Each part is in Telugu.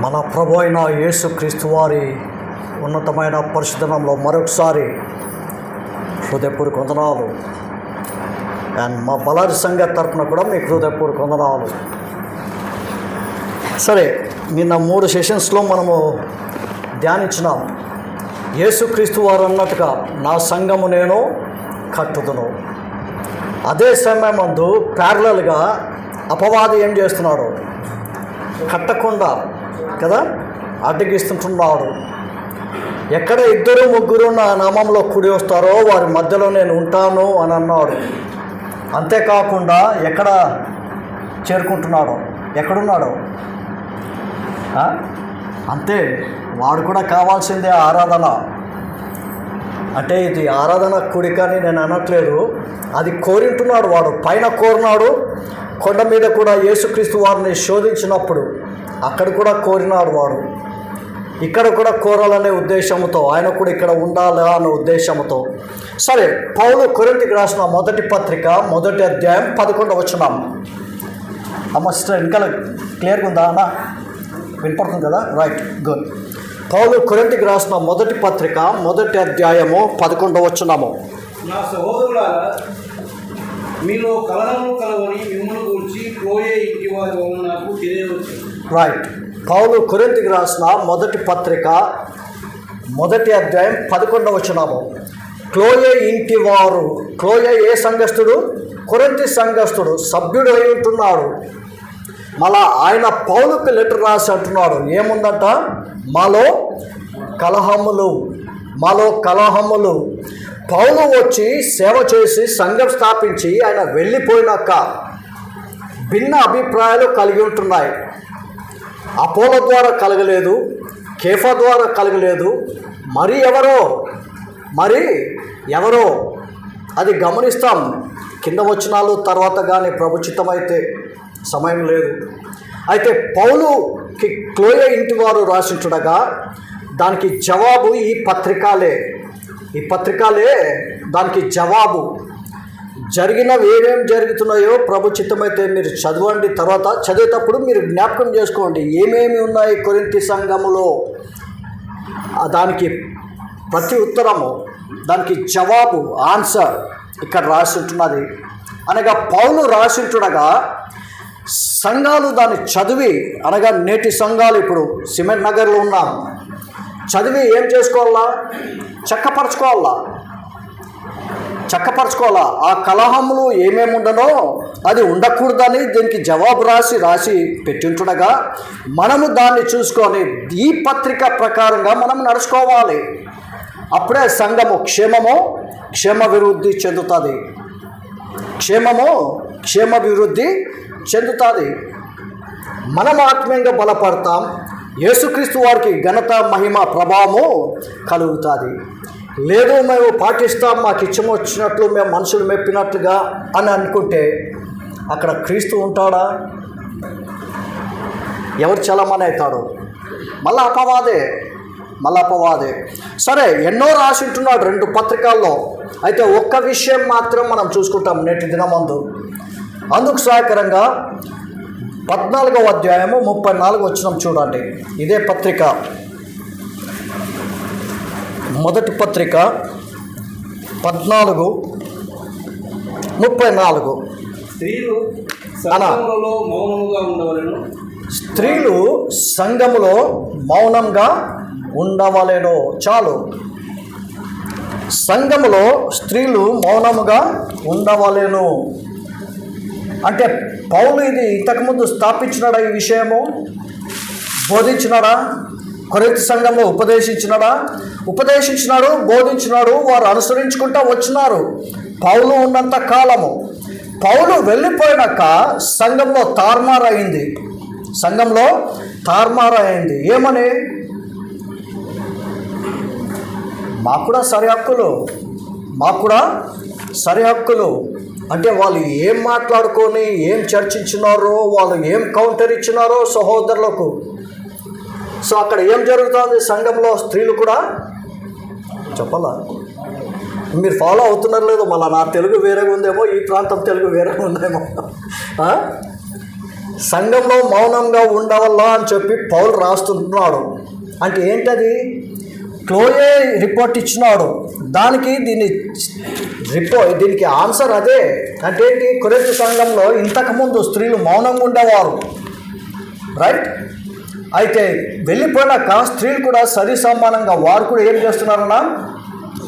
మన ప్రభు అయిన యేసుక్రీస్తు వారి ఉన్నతమైన పరిశుద్ధంలో మరొకసారి హృదయపూర్వక వందనాలు. అండ్ మా బలారి సంఘ తరపున కూడా మీకు హృదయపూర్వక వందనాలు. సరే, నిన్న 3 సెషన్స్లో మనము ధ్యానించినాం. యేసుక్రీస్తు వారు అన్నట్టుగా నా సంఘము నేను కట్టుదును. అదే సమయమందు ప్యారలల్గా అపవాది ఏం చేస్తున్నాడు? కట్టకుండా కదా అడ్డగిస్తుంటున్నాడు. ఎక్కడ 2-3 నా నామంలో కూడి వస్తారో వారి మధ్యలో నేను ఉంటాను అని అన్నాడు. అంతేకాకుండా ఎక్కడ చేరుకుంటున్నాడు? ఎక్కడున్నాడు? అంతే, వాడు కూడా కావాల్సిందే ఆరాధన. అంటే ఇది ఆరాధన కూడికని నేను అనట్లేదు, అది కోరింటున్నాడు. వాడు పైన కోరినాడు, కొండ మీద కూడా యేసుక్రీస్తు వారిని శోధించినప్పుడు అక్కడ కూడా కోరినాడు. వాడు ఇక్కడ కూడా కోరాలనే ఉద్దేశంతో, ఆయన కూడా ఇక్కడ ఉండాలా అనే ఉద్దేశంతో. సరే, పౌలు కొరింథీకి రాసిన మొదటి పత్రిక 1వ అధ్యాయం 11వ వచనం. అమ్మ సిస్టర్ ఇంకా క్లియర్గా ఉందా అన్న? వినపడుతుంది కదా? Right, good. పౌలు కొరింథీకి రాసిన మొదటి పత్రిక 1వ అధ్యాయము 11వ వచనము. నా సహోదరులారా, మీలో కలహము కలవని మిమ్మల్ని గురించి క్లోయే ఇంటి వారి వలన నాకు తెలియవచ్చు. రైట్, పౌలు కొరింథీకి రాసిన మొదటి పత్రిక 1వ అధ్యాయం 11వ వచనము. క్లోయే ఇంటి వారు. క్లోయే ఏ సంఘస్థుడు? కొరింథీ సంఘస్థుడు, సభ్యుడు అయి ఉంటున్నాడు. మళ్ళా ఆయన పౌలుకి లెటర్ రాసి అంటున్నాడు, ఏముందంట? మాలో కలహములు. పౌలు వచ్చి సేవ చేసి సంఘం స్థాపించి ఆయన వెళ్ళిపోయినాక భిన్న అభిప్రాయాలు కలిగి ఉంటున్నాయి. అపోలో ద్వారా కలగలేదు, కేఫా ద్వారా కలగలేదు, మరి ఎవరో అది గమనిస్తాం కింద వచనాలు తర్వాత కానీ ప్రభుచితమైతే, సమయం లేదు. అయితే పౌలుకి క్లోయే ఇంటి వారు రాసించుడగా దానికి జవాబు ఈ పత్రికలే దానికి జవాబు. జరిగినవి ఏమేమి జరుగుతున్నాయో ప్రభుచితమైతే మీరు చదవండి. తర్వాత చదివేటప్పుడు మీరు జ్ఞాపకం చేసుకోండి ఏమేమి ఉన్నాయి కొరింథీ సంఘములో. దానికి ప్రతి ఉత్తరము, దానికి జవాబు, ఆన్సర్ ఇక్కడ రాసింటున్నది. అనగా పౌలు రాసింటుడగా సంఘాలు దాన్ని చదివి, అనగా నేటి సంఘాలు ఇప్పుడు సిమెంట్ నగర్లో ఉన్నాం, చదివి ఏం చేసుకోవాలా? చక్కపరచుకోవాలా. ఆ కలహములు ఏమేమి ఉండనో అది ఉండకూడదని దీనికి జవాబు రాసి పెట్టింటుండగా మనము దాన్ని చూసుకొని ఈ పత్రిక ప్రకారంగా మనం నడుచుకోవాలి. అప్పుడే సంఘము క్షేమాభివృద్ధి చెందుతుంది. మనం ఆత్మీయంగా బలపడతాం. యేసుక్రీస్తు వారికి ఘనత, మహిమ, ప్రభావము కలుగుతుంది. లేదు మేము పాటిస్తాం, మాకు ఇష్టం వచ్చినట్లు, మేము మనుషులు మెప్పినట్లుగా అని అనుకుంటే అక్కడ క్రీస్తు ఉంటాడా? ఎవరు చలమని అవుతాడు? మళ్ళా అపవాదే. సరే, ఎన్నో రాసి ఉంటున్నాడు 2 పత్రికల్లో. అయితే ఒక్క విషయం మాత్రం మనం చూసుకుంటాం నేటి దినమందు. అందుకు సహాయకరంగా 14వ అధ్యాయము 34వ వచనం చూడండి. ఇదే పత్రిక, మొదటి పత్రిక 14:34. స్త్రీలు సంఘములో మౌనంగా ఉండవలెను. చాలు, సంఘములో స్త్రీలు మౌనముగా ఉండవలెను. అంటే పౌలు ఇది ఇంతకుముందు స్థాపించినాడా? ఈ విషయము బోధించినాడా? కొరింథీ సంఘంలో ఉపదేశించినాడు, బోధించినాడు. వారు అనుసరించుకుంటూ వచ్చినారు పౌలు ఉన్నంత కాలము. పౌలు వెళ్ళిపోయినాక సంఘంలో తారుమారైంది. ఏమని? మాకు కూడా సరి హక్కులు అంటే వాళ్ళు ఏం మాట్లాడుకొని ఏం చర్చించినారో, వాళ్ళు ఏం కౌంటర్ ఇచ్చినారో సహోదరులకు. సో అక్కడ ఏం జరుగుతుంది సంఘంలో? స్త్రీలు కూడా చెప్పాలా? మీరు ఫాలో అవుతున్నారు లేదు? మళ్ళీ నా తెలుగు వేరేగా ఉందేమో, ఈ ప్రాంతం తెలుగు వేరేగా ఉందేమో. సంఘంలో మౌనంగా ఉండవల్లా అని చెప్పి పౌలు రాస్తున్నాడు. అంటే ఏంటది? క్లోయే రిపోర్ట్ ఇచ్చినాడు, దానికి దీనికి ఆన్సర్ అదే. అంటే ఏంటి? కొరింథీ సంఘంలో ఇంతకుముందు స్త్రీలు మౌనంగా ఉండేవారు, రైట్? అయితే వెళ్ళిపోయినాక స్త్రీలు కూడా సరి సమానంగా వారు కూడా ఏం చేస్తున్నారన్నా?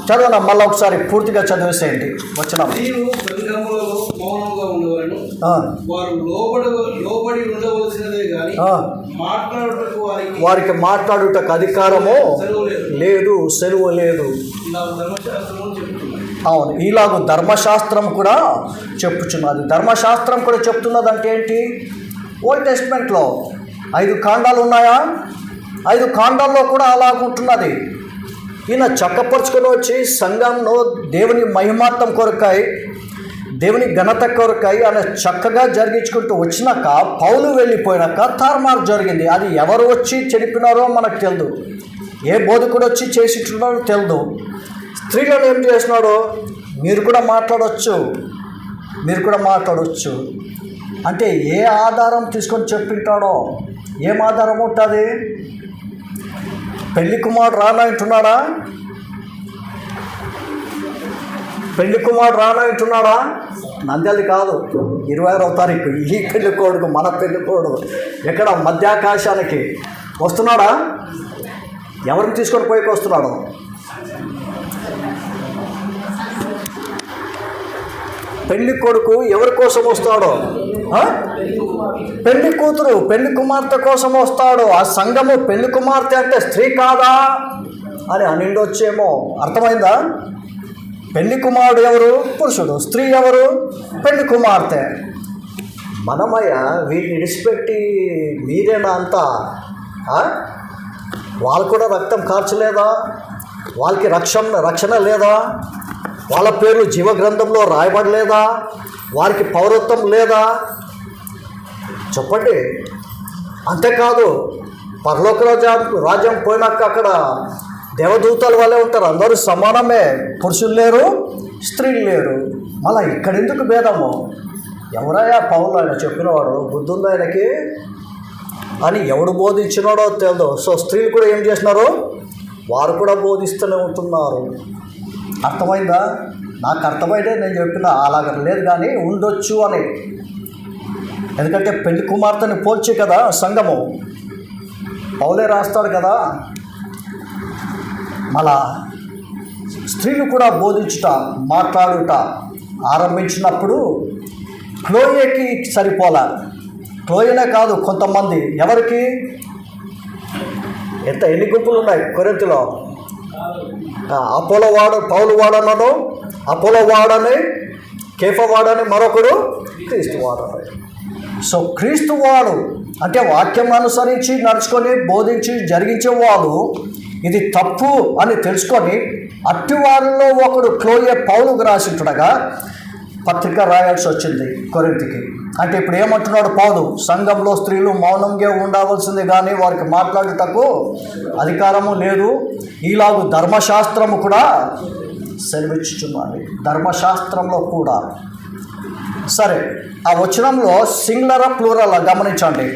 చదవనా మళ్ళీ ఒకసారి పూర్తిగా చదివేసేయండి. వచ్చిన స్త్రీలు సంఘములలో మౌనంగా ఉండవలను, వారు లోబడి ఉండవలసినదే కానీ మాట్లాడుటకు వారికి మాట్లాడుటకు అధికారము లేదు, సెలవు లేదు. అవును, ఇలాగ ధర్మశాస్త్రం కూడా చెప్పుచున్నది. ధర్మశాస్త్రం కూడా చెప్తున్నది అంటే ఏంటి? ఓల్డ్ టెస్ట్మెంట్లో 5 కాండాలు ఉన్నాయా? 5 కాండాల్లో కూడా అలాగుంటున్నది. ఈయన చక్కపరుచుకొని వచ్చి సంఘంలో దేవుని మహిమార్థం కొరకై, దేవుని ఘనత కొరకై ఆయన చక్కగా జరిగించుకుంటూ వచ్చినాక పౌలు వెళ్ళిపోయినాక తారుమారు జరిగింది. అది ఎవరు వచ్చి చెడిపినారో మనకు తెలియదు, ఏ బోధకుడు వచ్చి చేసిట్టున్నారో తెలియదు. స్త్రీలను ఏం చేసినాడో మీరు కూడా మాట్లాడవచ్చు అంటే ఏ ఆధారం తీసుకొని చెప్పింటాడో? ఏం ఆధారం ఉంటుంది? పెళ్లి కుమారుడు రానంటున్నాడా? నంద్యాల కాదు, 26వ తారీఖు ఈ పెళ్లి కొడుకు, మన పెళ్లి కొడుకు ఎక్కడ మధ్యాకాశానికి వస్తున్నాడా? ఎవరిని తీసుకొని పోయికి వస్తున్నాడు? పెళ్లి కొడుకు ఎవరి కోసం వస్తాడో? పెళ్లి కూతురు, పెళ్లి కుమార్తె కోసం వస్తాడు. ఆ సంఘము పెళ్లి కుమార్తె అంటే స్త్రీ కాదా అని అనిండొచ్చేమో. అర్థమైందా? పెళ్లి కుమారుడు ఎవరు? పురుషుడు. స్త్రీ ఎవరు? పెళ్లి కుమార్తె. మనమయ్య వీటిని విడిచిపెట్టి మీరేనా అంతా? వాళ్ళు కూడా రక్తం కార్చలేదా? వాళ్ళకి రక్షణ లేదా? వాళ్ళ పేర్లు జీవగ్రంథంలో రాయబడలేదా? వారికి పౌరత్వం లేదా? చెప్పండి. అంతేకాదు, పరలోక రాజ్యం పోయినాక అక్కడ దేవదూతల వల్లే ఉంటారు, అందరూ సమానమే, పురుషులు లేరు, స్త్రీలు లేరు. మళ్ళీ ఇక్కడెందుకు భేదము? ఎవరయ్యా పౌలు? ఆయన చెప్పినవాడు బుద్ధి ఉంది ఆయనకి అని ఎవడు బోధించినాడో తెలియదు. సో స్త్రీలు కూడా ఏం చేసినారు? వారు కూడా బోధిస్తూనే ఉంటున్నారు. అర్థమైందా? నాకు అర్థమైతే నేను చెప్పిన అలాగ లేదు, కానీ ఉండొచ్చు అని. ఎందుకంటే పెళ్లి కుమార్తెని పోల్చి కదా సంఘము, పౌలే రాస్తాడు కదా. మళ్ళా స్త్రీలు కూడా బోధించుట, మాట్లాడుట ఆరంభించినప్పుడు క్లోయేకి సరిపోలా. క్లోయేనే కాదు, కొంతమంది ఎవరికి ఎన్ని గుంపులు ఉన్నాయి కొరింథీలో? అపోలో వాడు, పౌలు వాడనను, అపోలో వాడని, కేఫా వాడని, మరొకడు క్రీస్తు వాడని. సో క్రీస్తు వాడు అంటే వాక్యం అనుసరించి నడుచుకొని బోధించి జరిగించేవాడు ఇది తప్పు అని తెలుసుకొని అట్టి వారిలో ఒకడు క్లోయే పౌలుకు రాసింటుడగా పత్రిక రాయాల్సి వచ్చింది కొరింథీకి. అంటే ఇప్పుడు ఏమంటున్నాడు పౌలు? సంఘంలో స్త్రీలు మౌనంగా ఉండవలసింది, కానీ వారికి మాట్లాడుటకు అధికారము లేదు. ఈలాగు ధర్మశాస్త్రము కూడా సెలవిచ్చుచున్నది. ధర్మశాస్త్రంలో కూడా. సరే, ఆ వచనంలో సింగులరా ప్లూరల్ గమనించండి.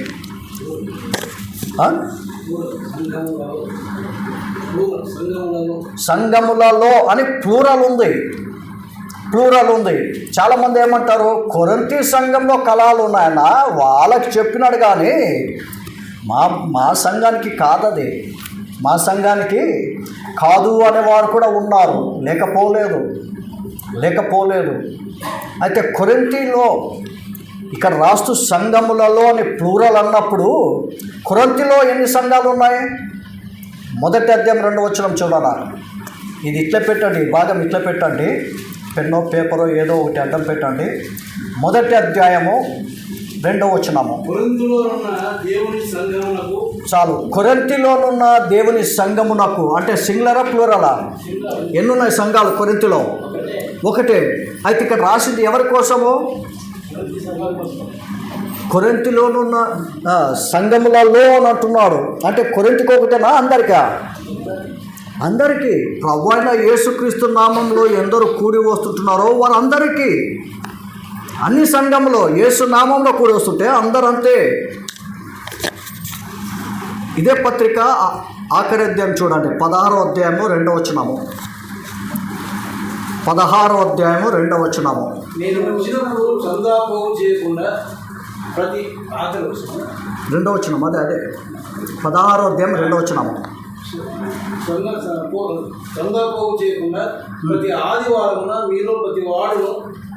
సంఘములలో అని ప్లూరల్ ఉంది. చాలామంది ఏమంటారు? కొరింథీ సంఘంలో కళాలు ఉన్నాయన్న వాళ్ళకి చెప్పినాడు, కానీ మా సంఘానికి కాదది, మా సంఘానికి కాదు అనేవారు కూడా ఉన్నారు. లేకపోలేదు. అయితే కొరింథీలో ఇక్కడ రాస్తూ సంఘములలో అని ప్లూరల్ అన్నప్పుడు కొరింథీలో ఎన్ని సంఘాలు ఉన్నాయి? మొదటి అధ్యాయం 2వ వచనం చూడాలా. ఇది ఇట్లా పెట్టండి, భాగం ఇట్లా పెట్టండి, పెన్నో పేపరో ఏదో ఒకటి అడ్డం పెట్టండి. మొదటి అధ్యాయము 2వ వచనము. చాలు. కొరింథీలోనున్న దేవుని సంఘమునకు అంటే సింగులరా ప్లూరలా? ఎన్నున్నాయి సంఘాలు కొరింథీలో? ఒకటే. అయితే ఇక్కడ రాసింది ఎవరి కోసము? కొరింథీలోనున్న సంఘములలో అని అంటున్నాడు. అంటే కొరింథీకి ఒకటేనా? అందరికీ ప్రభువైన యేసుక్రీస్తు నామంలో ఎందరూ కూడి వస్తుంటున్నారో వారందరికీ. అన్ని సంఘంలో యేసు నామంలో కూడి వస్తుంటే అందరూ అంతే. ఇదే పత్రిక ఆఖరి అధ్యాయం చూడండి, 16వ అధ్యాయము 2వ వచనము. 16వ అధ్యాయము 2వ వచనము. నేను వచ్చినప్పుడు చందా పోగు చేయకుండా ప్రతి ఆకలి వస్తుంది. 2వ వచనం అదే 16వ అధ్యాయం 2వ వచనము. చందా పోగు చేయకుండా ప్రతి ఆదివారమున మీలో ప్రతి వాడును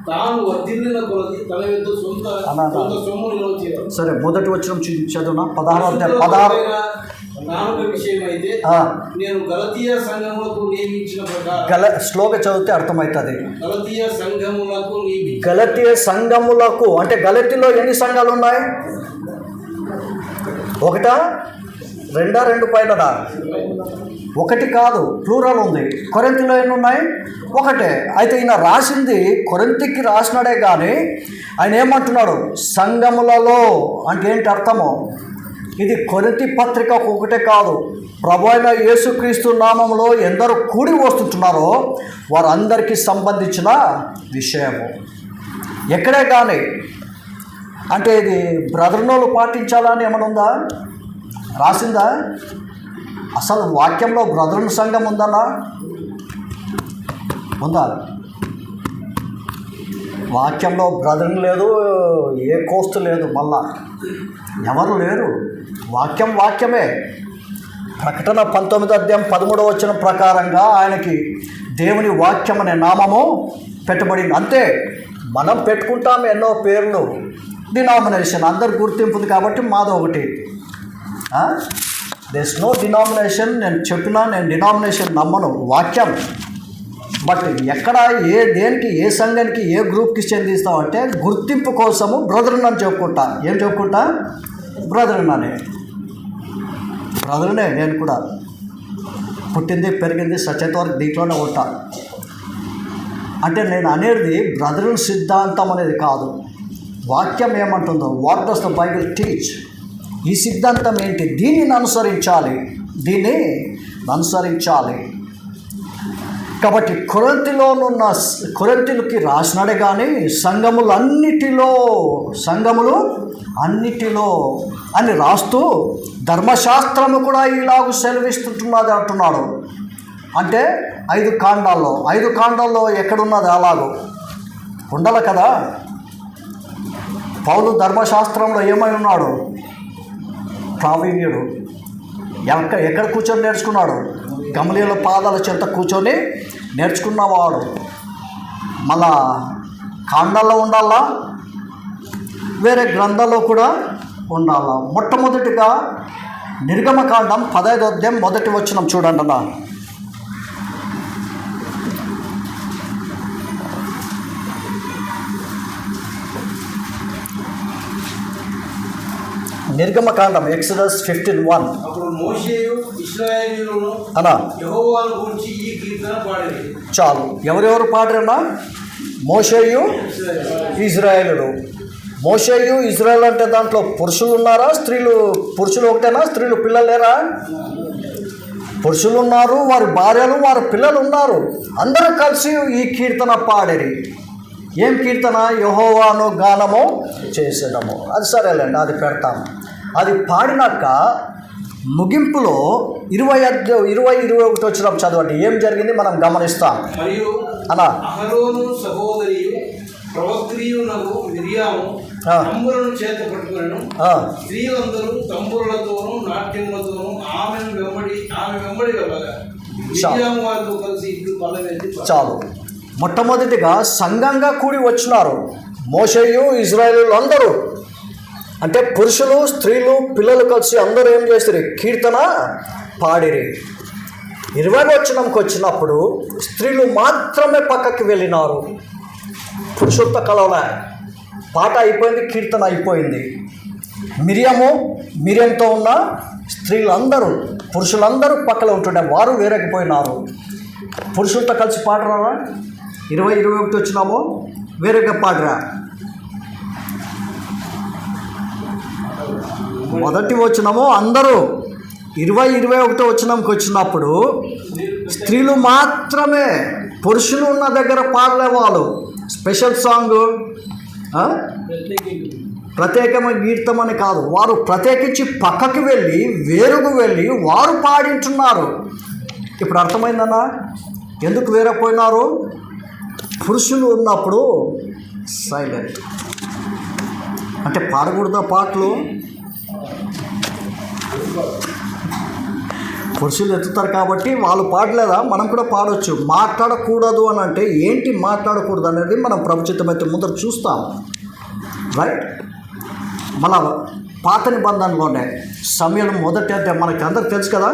తాను వర్ధిల్లిన కొలది తన యొక్క సొంత సొమ్ము నిల్వ చేయాలి. సరే, మొదటి వచనం చదువునా. 16వ అధ్యాయం 16 నాలుగో విషయం అయితే నేను గలతీయ సంఘములకు నియమించిన ప్రకారం. స్లోగా చదివితే అర్థమవుతుంది. గలతీయ సంఘములకు అంటే గలతీలో ఎన్ని సంఘాలు ఉన్నాయి? ఒకటా, రెండా, రెండు పైనదా? ఒకటి కాదు, ప్లూరల్ ఉంది. కొరింథీలో ఎన్ని ఉన్నాయి? ఒకటే. అయితే ఈయన రాసింది కొరింథీకి రాసినాడే కానీ ఆయన ఏమంటున్నాడు? సంఘములలో అంటే ఏంటి అర్థము? ఇది కొరింథీ పత్రిక ఒకటే కాదు, ప్రభు అయిన యేసుక్రీస్తు నామంలో ఎందరూ కూడి వస్తుంటున్నారో వారందరికీ సంబంధించిన విషయము. ఎక్కడే కానీ అంటే ఇది బ్రదర్నోళ్ళు పాటించాలని ఏమైనా ఉందా? రాసిందా? అసలు వాక్యంలో బ్రదర్ల సంఘం ఉందన్నా? ఉందా? వాక్యంలో బ్రదర్ లేదు, ఏ కోస్తు లేదు, మళ్ళా ఎవరు లేరు. వాక్యం వాక్యమే. ప్రకటన 19వ అధ్యాయం 13వ వచనం ప్రకారంగా ఆయనకి దేవుని వాక్యం అనే నామము పెట్టబడింది. అంతే. మనం పెట్టుకుంటాం ఎన్నో పేర్లు, డినామినేషన్ అందరు గుర్తింపుంది కాబట్టి మాది ఒకటి. There is no denomination. నేను చెప్పినా నేను డినామినేషన్ నమ్మను, వాక్యం. బట్ ఎక్కడ దేనికి ఏ సంఘానికి ఏ గ్రూప్కి చెందిస్తామంటే గుర్తింపు కోసము బ్రదర్ని అని చెప్పుకుంటా. ఏం చెప్పుకుంటా? బ్రదర్ని. బ్రదర్నే. నేను కూడా పుట్టింది పెరిగింది సత్యంత వరకు దీంట్లోనే ఉంటా. అంటే నేను అనేది బ్రదర్ని సిద్ధాంతం అనేది కాదు. వాక్యం ఏమంటుందో, what does the Bible teach, ఈ సిద్ధాంతం ఏంటి, దీనిని అనుసరించాలి, దీన్ని అనుసరించాలి. కాబట్టి కొరింథీయులకి రాసినాడే కానీ సంఘములు అన్నిటిలో అని రాస్తూ ధర్మశాస్త్రము కూడా ఇలాగూ సెలవిస్తుంటున్నది అంటున్నాడు. అంటే 5 కాండాల్లో ఎక్కడున్నది? అలాగూ ఉండాలి కదా. పౌలు ధర్మశాస్త్రంలో ఏమై ఉన్నాడు? ప్రావీణ్యుడు. ఎక్కడ కూర్చొని నేర్చుకున్నాడు? గమలీయుల పాదాల చెంత కూర్చొని నేర్చుకున్నవాడు. మళ్ళా కాండాల్లో ఉండాలా, వేరే గ్రంథాల్లో కూడా ఉండాలా. మొట్టమొదటిగా నిర్గమకాండం 15వ అధ్యాయం 1వ వచనం చూడండి అన్న. నిర్గమకాండం ఎక్సోడస్ 15:1. అప్పుడు మోషేయు ఇశ్రాయేలీయులను యెహోవాను గూర్చి ఈ కీర్తన పాడిరి. చాలు. ఎవరెవరు పాడిరన్నా? మోషేయు, ఇజ్రాయేలుడు. మోషేయు ఇజ్రాయేల్ అంటే దాంట్లో పురుషులు ఉన్నారా, స్త్రీలు? పురుషులు ఒకటేనా, స్త్రీలు పిల్లలు లేరా? పురుషులు ఉన్నారు, వారి భార్యలు, వారి పిల్లలు ఉన్నారు. అందరూ కలిసి ఈ కీర్తన పాడిరి. ఏం కీర్తన? యెహోవాను గానము చేసేదము. అది సరేలేండి, అది పెడతాము. అది పాడినాక ముగింపులో 20-21 వచ్చిన చదవండి. ఏం జరిగింది మనం గమనిస్తాం. మరియు అలా అహరోను సహోదరియు ప్రవక్త్రియునగు మిర్యాము తంబులను చేత పట్టుకొనెను. స్త్రీలందరూ తంబులతోనూ నాట్యములతోనూ ఆమె వెంబడి వెళ్ళగా మిర్యాము వారితో కలిసి ఇట్లు పల్లవేసి. చాలు. మొట్టమొదటిగా సంఘంగా కూడి వచ్చినారు మోషేయు, ఇజ్రాయేలీయులు అందరూ. అంటే పురుషులు, స్త్రీలు, పిల్లలు కలిసి అందరూ ఏం చేస్తారు? కీర్తన పాడిరి. 20వ వచనంకి వచ్చినప్పుడు స్త్రీలు మాత్రమే పక్కకి వెళ్ళినారు. పురుషులతో కలవలే. పాట అయిపోయింది, కీర్తన అయిపోయింది. మిరియంతో ఉన్న స్త్రీలందరూ, పురుషులందరూ పక్కన ఉంటుండే, వారు వేరేకపోయినారు. పురుషులతో కలిసి పాడరా? 20-21 వచ్చినాము, వేరేగా పాడరా? మొదటి వచనము అందరూ. 20-21 వచనంకి వచ్చినప్పుడు స్త్రీలు మాత్రమే, పురుషులు ఉన్న దగ్గర పాడలే వాళ్ళు. స్పెషల్ సాంగ్ ప్రత్యేకమైన గీతం అని కాదు, వారు ప్రత్యేకించి పక్కకి వెళ్ళి వేరుకు వెళ్ళి వారు పాడింటున్నారు. ఇప్పుడు అర్థమైందన్నా ఎందుకు వేరైపోయినారు? పురుషులు ఉన్నప్పుడు సైలెంట్, అంటే పాడకూడదా పాటలు? పురుషులు ఎత్తుతారు కాబట్టి వాళ్ళు పాడలేదా? మనం కూడా పాడవచ్చు. మాట్లాడకూడదు అని అంటే ఏంటి మాట్లాడకూడదు అనేది మనం ప్రభుత్వమైతే ముందర చూస్తాం, రైట్? మన పాత నిబంధనలోనే సమయం మొదటి అంటే మనకి అందరికి తెలుసు కదా,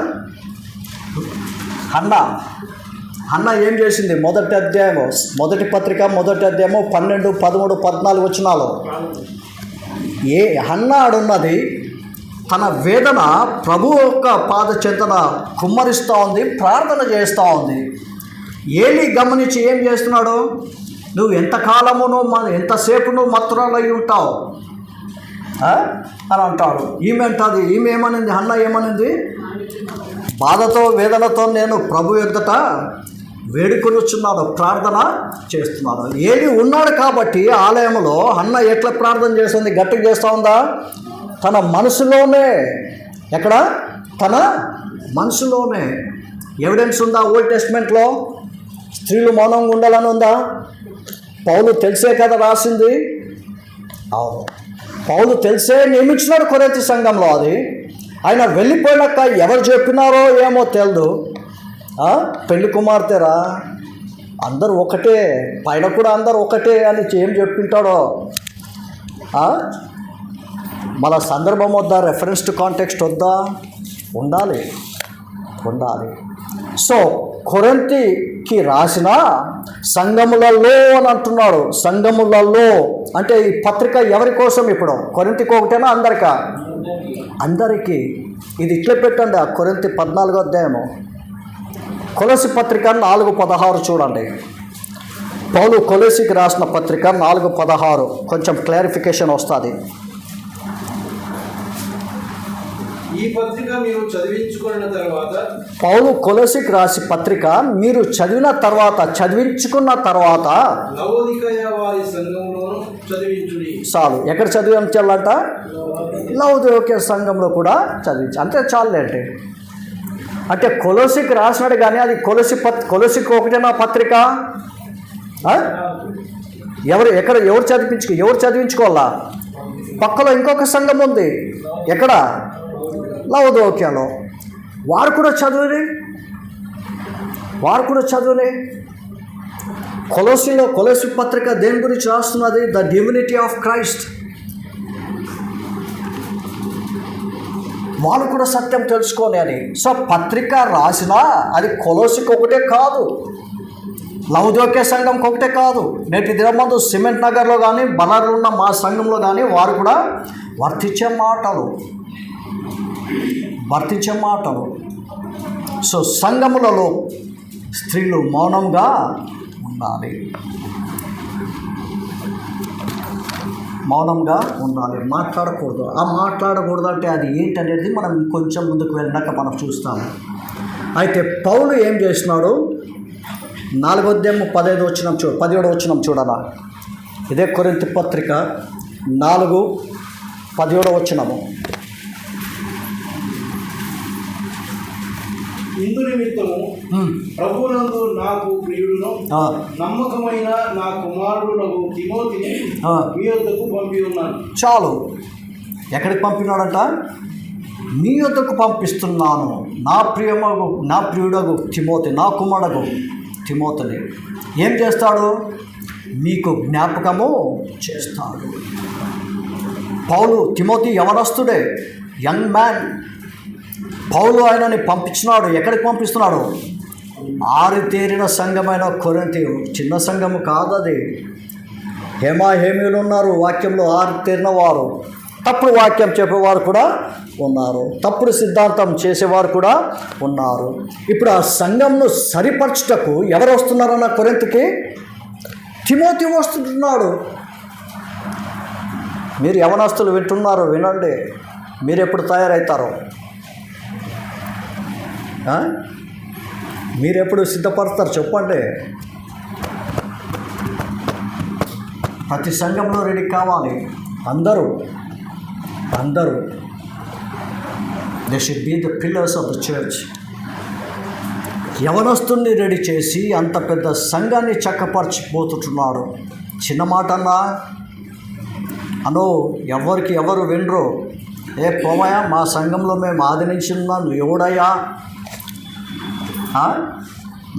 హన్న ఏం చేసింది? మొదటి అధ్యాయము, మొదటి పత్రిక మొదటి అధ్యాయము 12, 13, 14 వచనాలు. హన్న ఆడున్నది తన వేదన ప్రభు యొక్క పాద చెంతన కుమ్మరిస్తూ ఉంది, ప్రార్థన చేస్తూ ఉంది. ఏలి గమనించి ఏం చేస్తున్నాడు? నువ్వు ఎంతకాలమును ఎంతసేపు నువ్వు మత్తురాలై ఉంటావు అని అంటాడు. ఈమె ఏమనింది? హన్న ఏమనింది? బాధతో వేదనతో నేను ప్రభు ఎదుట వేడుకొనుచున్నాను, ప్రార్థన చేస్తున్నాను. ఏలి ఉన్నాడు కాబట్టి ఆలయంలో హన్న ఎట్లా ప్రార్థన చేస్తుంది? గట్టిగా చేస్తూ ఉందా? తన మనసులోనే. ఎక్కడ? తన మనసులోనే. ఎవిడెన్స్ ఉందా? ఓల్డ్ టెస్ట్మెంట్లో స్త్రీలు మౌనంగా ఉండాలని ఉందా? పౌలు తెలిసే కదా రాసింది. అవును, పౌలు తెలిసే నియమించినాడు కొరింథీ సంఘంలో. అది ఆయన వెళ్ళిపోయాక ఎవరు చెప్పినారో ఏమో తెలియదు. పెళ్లి కుమార్తెరా, అందరూ ఒకటే, పైన కూడా అందరూ ఒకటే అని ఏం చెప్పింటాడో. మన సందర్భం వద్దా? రెఫరెన్స్ టు కాంటెక్స్ట్ వద్దా? ఉండాలి. సో కొరింథీకి రాసిన సంఘములలో అని అంటున్నాడు. సంఘములలో అంటే ఈ పత్రిక ఎవరి కోసం? ఇప్పుడు కొరింథీకి ఒకటేనా? అందరికీ. ఇది ఇట్లా పెట్టండి. ఆ కొరింథీ 14వ అధ్యాయము, కొలసి పత్రిక 4:16 చూడండి. పౌలు కొలసికి రాసిన పత్రిక 4:16 కొంచెం క్లారిఫికేషన్ వస్తుంది. ఈ పత్రిక మీరు చదివించుకున్న తర్వాత, పౌలు కొలసికి రాసి పత్రిక మీరు చదివించుకున్న తర్వాత లవోదికయ వారి సంఘంలోను చదివించుడి. చాలు. ఎక్కడ చదివించాలంట? లవోదికయ సంఘంలో కూడా చదివించి, అంతే చాలండి. అంటే కొలసికి రాసినాడు కానీ అది కొలసికి ఒకటేనా పత్రిక? ఎవరు చదివించుకోవాలా? పక్కలో ఇంకొక సంఘం ఉంది. ఎక్కడ? లవోదికయలో. వారు కూడా చదువుని. కొలసి పత్రిక దేని గురించి రాస్తున్నది? The divinity of Christ. వాళ్ళు కూడా సత్యం తెలుసుకోని అని. సో పత్రిక రాసినా అది కొలసికి ఒకటే కాదు, లవోదికయ సంఘంకి ఒకటే కాదు. నేటి దినమందు సిమెంట్ నగర్లో కానీ బనార్లో ఉన్న మా సంఘంలో కానీ వారు కూడా వర్తించే మాటలు. సో సంఘములలో స్త్రీలు మౌనంగా ఉండాలి, మాట్లాడకూడదు. మాట్లాడకూడదు అంటే అది ఏంటనేది మనం కొంచెం ముందుకు వెళ్ళినాక మనం చూస్తాము. అయితే పౌలు ఏం చేసినాడు? 4వ అధ్యాయం 17వ వచనం చూడాలా. ఇదే కొరింథీ పత్రిక 4:17వ వచనము. ఇందు నిమిత్తము ప్రభువునందు నాకు ప్రియుడును నమ్మకమైన నా కుమారుడు తిమోతిని మీ వద్దకు పంపి ఉన్నాను. చాలు. ఎక్కడికి పంపినాడంట? మీ వద్దకు పంపిస్తున్నాను నా ప్రియుడగు తిమోతి, నా కుమారుడు తిమోతిని. ఏం చేస్తాడు? మీకు జ్ఞాపకము చేస్తాడు. పౌలు తిమోతి యవనస్తుడే, యంగ్ మ్యాన్. పౌలు ఆయనని పంపించినాడు. ఎక్కడికి పంపిస్తున్నాడు? ఆరితేరిన సంఘమైన కొరింథీ. చిన్న సంఘము కాదు అది. హేమీయులు ఉన్నారు వాక్యంలో, ఆరితేరిన వారు. తప్పుడు వాక్యం చెప్పేవారు కూడా ఉన్నారు, తప్పుడు సిద్ధాంతం చేసేవారు కూడా ఉన్నారు. ఇప్పుడు ఆ సంఘంను సరిపరచుటకు ఎవరు వస్తున్నారన్న కొరింథీకి? తిమోతి వస్తున్నాడు. మీరు యవనస్తులు వింటున్నారు, వినండి. మీరు ఎప్పుడు తయారవుతారో, మీరెప్పుడు సిద్ధపడతారు చెప్పండి. ప్రతి సంఘంలో రెడీ కావాలి. అందరూ they should be the pillars of the church. యవనస్తుల్ని రెడీ చేసి అంత పెద్ద సంఘాన్ని చక్కపరచిపోతున్నాడు. చిన్న మాట అన్నో ఎవరికి ఎవరు వినరు. ఏ పోవయా, మా సంఘంలో మేము ఆదరించున్నా, నువ్వు ఎవడయ్యా,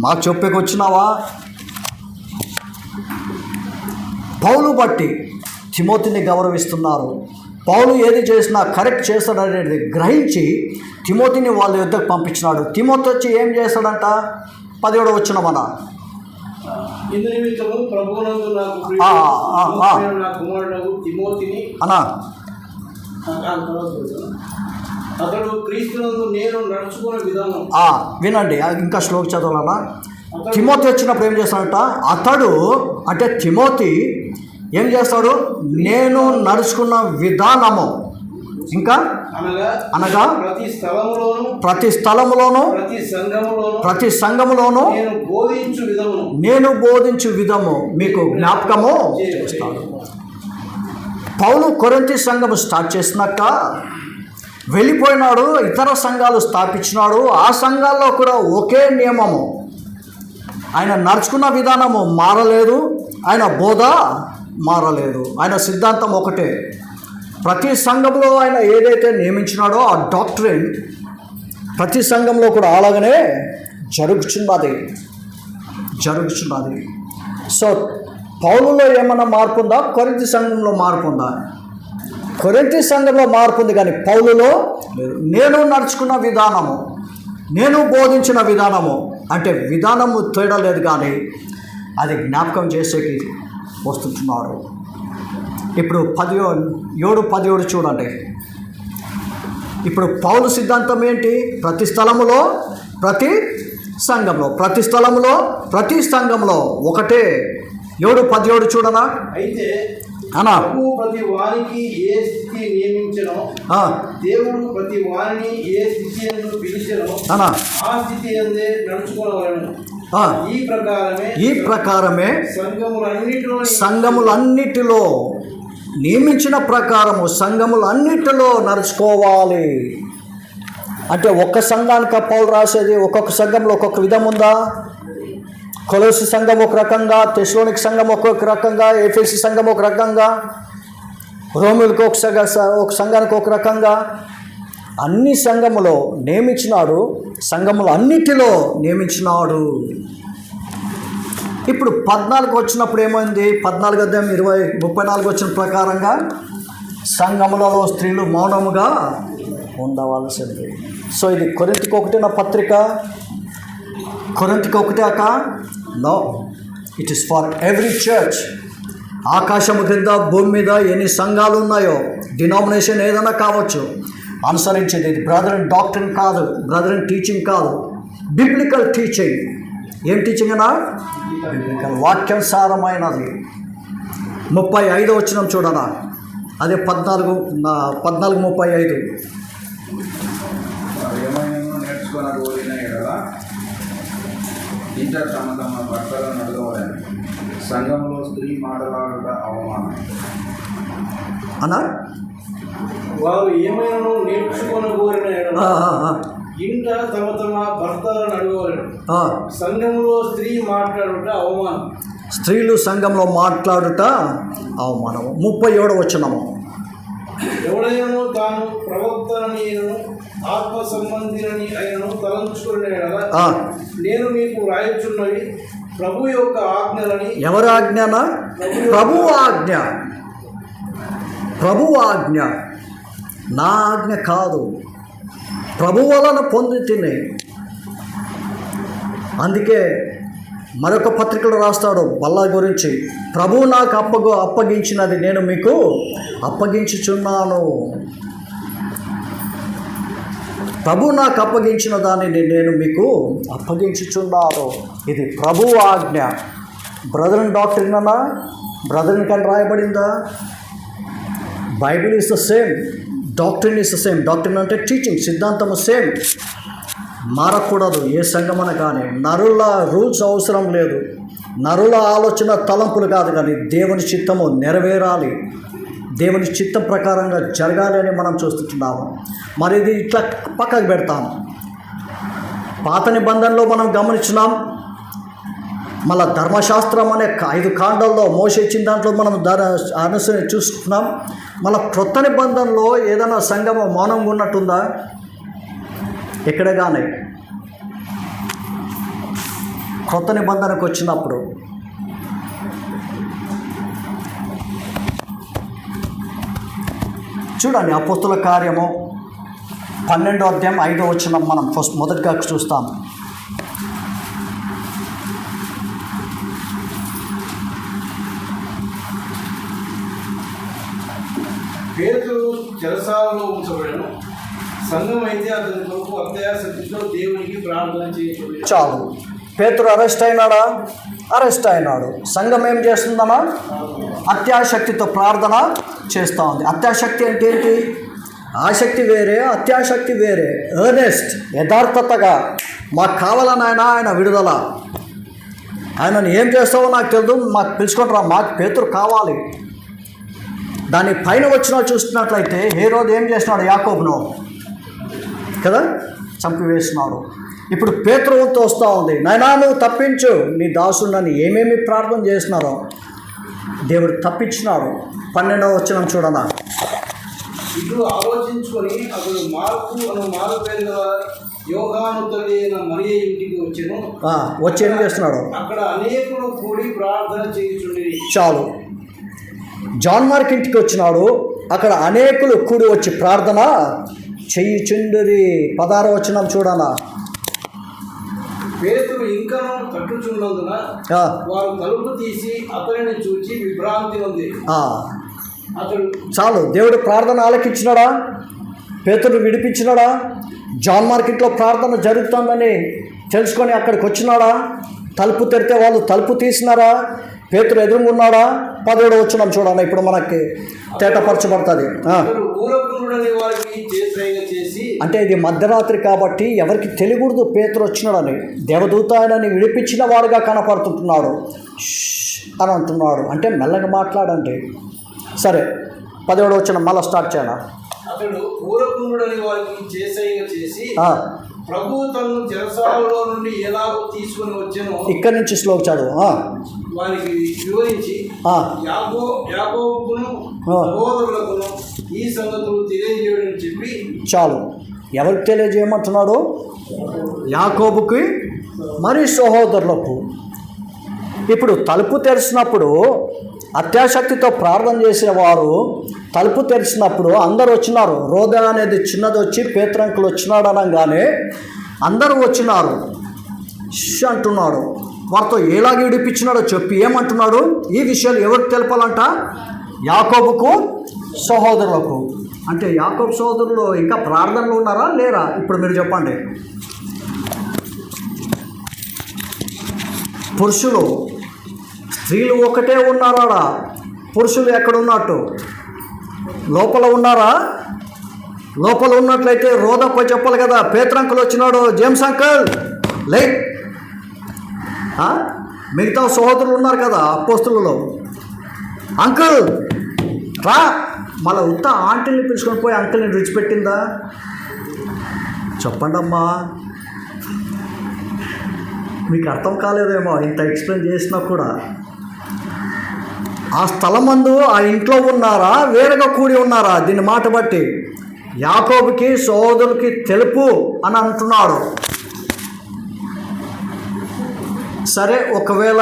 మాకు చెప్పేకొచ్చినావా? పౌలు బట్టి తిమోతిని గౌరవిస్తున్నారు. పౌలు ఏది చేసినా కరెక్ట్ చేస్తాడనేది గ్రహించి తిమోతిని వాళ్ళ యుద్ధకు పంపించినాడు. తిమోతి వచ్చి ఏం చేస్తాడంట? 17వ వచనం ఇందు నిమిత్తము ప్రభువునందు నాకు ప్రియుడైన నా కుమారుడు తిమోతిని అతడు క్రీస్తునందు నేను నడుచుకునే విధానం. వినండి, ఇంకా శ్లోక చదవాలన్నా. తిమోతి వచ్చినప్పుడు ఏం చేస్తాడంట? అతడు అంటే తిమోతి ఏం చేస్తాడు? నేను నడుచుకున్న విధానము, ఇంకా అనగా ప్రతి స్థలములోను ప్రతి సంఘములోను నేను బోధించు విధము మీకు జ్ఞాపకము చేస్తాడు. పౌలు కొరింథీ సంఘము స్టార్ట్ చేసినాక వెళ్ళిపోయినాడు, ఇతర సంఘాలు స్థాపించినాడు. ఆ సంఘాల్లో కూడా ఒకే నియమము, ఆయన నడుచుకున్న విధానము మారలేదు, ఆయన బోధ మారలేదు, ఆయన సిద్ధాంతం ఒకటే. ప్రతి సంఘంలో ఆయన ఏదైతే నియమించినాడో ఆ డాక్ట్రిన్ ప్రతి సంఘంలో కూడా అలాగనే జరుగుతున్నది. సో పౌలులో ఏమన్నా మార్పు ఉందా? కొరింథీ సంఘంలో మార్పు ఉందా? కొరింథీ సంఘంలో మార్పు ఉంది, కానీ పౌలులో లేదు. నేను నడుచుకున్న విధానము, నేను బోధించిన విధానము అంటే విధానము తేడా లేదు, కానీ అది జ్ఞాపకం చేసేకి వస్తుంటున్నాడు. ఇప్పుడు 7:17 చూడండి. ఇప్పుడు పౌలు సిద్ధాంతం ఏంటి? ప్రతి స్థలములో ప్రతి సంఘంలో ఒకటే. 7:17 చూడనా? అయితే ప్రతి వారికి ఏ స్థితి నియమించనో, దేవుడు ప్రతి వారిని ఏ స్థితి యందు పిలిచెనో ఆ స్థితి యందే నడుచుకోవాలను. ఈ ప్రకారమే సంఘములన్నిటిలో నియమించిన ప్రకారము సంఘములన్నిటిలో నడుచుకోవాలి. అంటే ఒక్క సంఘానికి పౌలు రాసేది ఒక్కొక్క సంఘంలో ఒక్కొక్క విధం ఉందా? కొలొస్సీ సంఘం ఒక రకంగా, తెస్సలోనిక సంఘం ఒక్కొక్క రకంగా, ఎఫెసీ సంఘం ఒక రకంగా, రోమిలకు ఒక సంఘానికి ఒక రకంగా. అన్ని సంఘములో నియమించినాడు, సంఘములు అన్నిటిలో నియమించినాడు. ఇప్పుడు 14 వచ్చినప్పుడు ఏమైంది? 14:34 వచ్చిన ప్రకారంగా సంఘములలో స్త్రీలు మౌనముగా ఉండవలసింది. సో ఇది కొరింథీకి ఒకటేనా పత్రిక? కొరింథీకి ఒకటే అక్క? No, it is for every church. ఆకాశము కింద భూమి మీద ఎన్ని సంఘాలు ఉన్నాయో, డినామినేషన్ ఏదైనా కావచ్చు, అనుసరించేది. ఇది బ్రదరన్ డాక్టరీన్ కాదు, బ్రదరన్ టీచింగ్ కాదు, బిబ్లికల్ టీచింగ్. ఏం టీచింగ్ అన్నా? బిబ్లికల్, వాక్యానుసారమైనది. 35 వచనం చూడనా? అదే 14:35. ఇంట తమ భర్తలను అడగవలని, సంఘంలో స్త్రీ మాటలాడుట అవమానం అన్నా. వారు ఏమైనా నేర్చుకోనగోరిన ఇంట తమ భర్తలను అడగవలని, సంఘంలో స్త్రీ మాట్లాడుట అవమానం. స్త్రీలు సంఘంలో మాట్లాడుట అవమానము. 37 వచనము. ఎవడైనా తాను ప్రవక్తనని ఆత్మ సంబంధిని అయినను తలంచుకునే నేను మీకు రాయచున్నవి ప్రభు యొక్క ఆజ్ఞలని. ఎవరి ఆజ్ఞనా? ప్రభు ఆజ్ఞ, నా ఆజ్ఞ కాదు. ప్రభు వలన పొంది తినే. అందుకే మరొక పత్రికలో రాస్తాడు బల్ల గురించి, ప్రభు నాకు అప్పగించినది నేను మీకు అప్పగించుచున్నాను. ప్రభు నాకు అప్పగించిన దానిని నేను మీకు అప్పగించుచున్నాను. ఇది ప్రభు ఆజ్ఞ. బ్రదరన్ డాక్టరీన్ అన్నా, బ్రదరన్ కానీ రాయబడిందా? Bible is the same, doctrine is the same. Doctrine అంటే టీచింగ్, సిద్ధాంతము సేమ్. మారకూడదు. ఏ సంఘమన కానీ నరుల రూల్స్ అవసరం లేదు, నరుల ఆలోచన తలంపులు కాదు, కానీ దేవుని చిత్తము నెరవేరాలి, దేవుని చిత్తం ప్రకారంగా జరగాలి అని మనం చూస్తున్నాము. మరి ఇది ఇట్లా పక్కకు పెడతాం. పాత నిబంధనలో మనం గమనించినాం, మళ్ళా ధర్మశాస్త్రం అనే 5 కాండాల్లో మోషే ఇచ్చిన దాంట్లో మనం అనుసరించి చూస్తున్నాం. మళ్ళీ క్రొత్త నిబంధనలో ఏదైనా సంఘము మౌనంగా ఉన్నట్టుందా? ఎక్కడే కానీ క్రొత్త నిబంధనకు వచ్చినప్పుడు చూడండి, అపోస్తుల కార్యము 12వ అధ్యాయం 5వ వచనం మనం మొదటిగా చూస్తాం. పేతురు చెరసాలలో ఉంచబడను, సంఘం అయితే అతని కొరకు అత్యాసక్తితో దేవునికి ప్రార్థన చేయబడి. చాలు, పేతురు అరెస్ట్ అయినాడా? అరెస్ట్ అయినాడు. సంఘం ఏం చేస్తుందమ్మా? అత్యాశక్తితో ప్రార్థన చేస్తూ ఉంది. అత్యాశక్తి అంటే ఏంటి? ఆసక్తి వేరే, అత్యాశక్తి వేరే. ఎర్నెస్ట్, యథార్థతగా మాకు కావాలని ఆయన విడుదల, ఆయనను ఏం చేస్తావో నాకు తెలియదు, మాకు పిలుచుకుంటారా, మాకు పేతురు కావాలి. దాని పైన వచ్చిన చూస్తున్నట్లయితే హేరోదు ఏం చేసినాడు? యాకోబును కదా చంపివేసినాడు. ఇప్పుడు పేతురు వంతు వస్తూ ఉంది, నాయనా నువ్వు తప్పించు, నీ దాసుడు నన్ను ఏమేమి ప్రార్థన చేసినారో దేవుడు తప్పించినాడు. 12వ వచనం చూడనా. ఇటు ఆలోచించుకొని అతడు మార్కు అను మారు పేరు గల యోహాను తల్లి అయిన మరియ ఇంటికి వచ్చెను. వచ్చి ఏం చేస్తున్నాడు? అక్కడ అనేకులు కూడి ప్రార్థన చేయుచుండిరి. చాలు, జాన్ మార్క్ ఇంటికి వచ్చినాడు. అక్కడ అనేకులు కూడి వచ్చి ప్రార్థన చెయ్యుచుండిరి. 16వ వచనం చూడనా. పేతురు ఇంకను తట్టుచున్నందున వారు తలుపు తీసి అతనిని చూచి విభ్రాంతి ఉంది. అతడు చాలు, దేవుడు ప్రార్థన ఆలకించినాడా? పేతురు విడిపించినాడా? జాన్ మార్కెట్లో ప్రార్థన జరుగుతుందని తెలుసుకొని అక్కడికి వచ్చినాడా? తలుపు తెరితే వాళ్ళు తలుపు తీసినారా? పేతురు ఎదురుగున్నాడా? 17వ వచనం చూడాలి, ఇప్పుడు మనకి తేటపరచబడుతుంది. అంటే ఇది మధ్యరాత్రి కాబట్టి ఎవరికి తెలియకూడదు పేతురు వచ్చినాడని. దేవదూత ఆయనని విడిపించిన వాడుగా కనపడుతుంటున్నాడు అని అంటున్నాడు. అంటే మెల్లగా మాట్లాడండి. సరే, 17వ వచనం మళ్ళీ స్టార్ట్ చేయాలా. అతడు ఊరకుండుడని వారికి చేసి ప్రభు తనను చెరసాలలో నుండి ఎలాగో తీసుకుని వచ్చెనో ఇక్కడి నుంచి శ్లోక్ చదువు. వారికి వివరించి యాకోబుకును సహోదరులకును ఈ సంగతులు తెలియజేయడని చెప్పి. చాలు, ఎవరికి తెలియజేయమంటున్నాడు? యాకోబుకి మరి సహోదరులకు. ఇప్పుడు తలుపు తెరిచినప్పుడు అత్యాశక్తితో ప్రార్థన చేసేవారు తలుపు తెరిచినప్పుడు అందరు వచ్చినారు. రోదా అనేది చిన్నది వచ్చి పేతురంకులు వచ్చినాడు అనగానే అందరూ వచ్చినారు అంటున్నాడు. వారితో ఎలాగ విడిపించినాడో చెప్పి ఏమంటున్నాడు? ఈ విషయాలు ఎవరికి తెలపాలంట? యాకోబుకు సహోదరులకు. అంటే యాకోబు సహోదరులు ఇంకా ప్రార్థనలు ఉన్నారా లేరా? ఇప్పుడు మీరు చెప్పండి. పురుషులు స్త్రీలు ఒకటే ఉన్నారా? పురుషులు ఎక్కడున్నట్టు? లోపల ఉన్నారా? లోపల ఉన్నట్లయితే రోదప్ప చెప్పాలి కదా. పేతురంకులు వచ్చినాడు, జేమ్స్ అంకల్ లే. మిగతా సహోదరులు ఉన్నారు కదా అపోస్తులలో, అంకుల్ రా. మళ్ళీ ఉత్త ఆంటీని పిలుచుకొని పోయి అంకుల్ని విడిచిపెట్టిందా? చెప్పండి అమ్మా, మీకు అర్థం కాలేదేమో ఇంత ఎక్స్ప్లెయిన్ చేసినా కూడా. ఆ స్థలమందు ఆ ఇంట్లో ఉన్నారా, వేరుగా కూడి ఉన్నారా? దీన్ని మాట బట్టి యాకోబుకి సహోదరులకి తెలుపు అని అంటున్నాడు. సరే, ఒకవేళ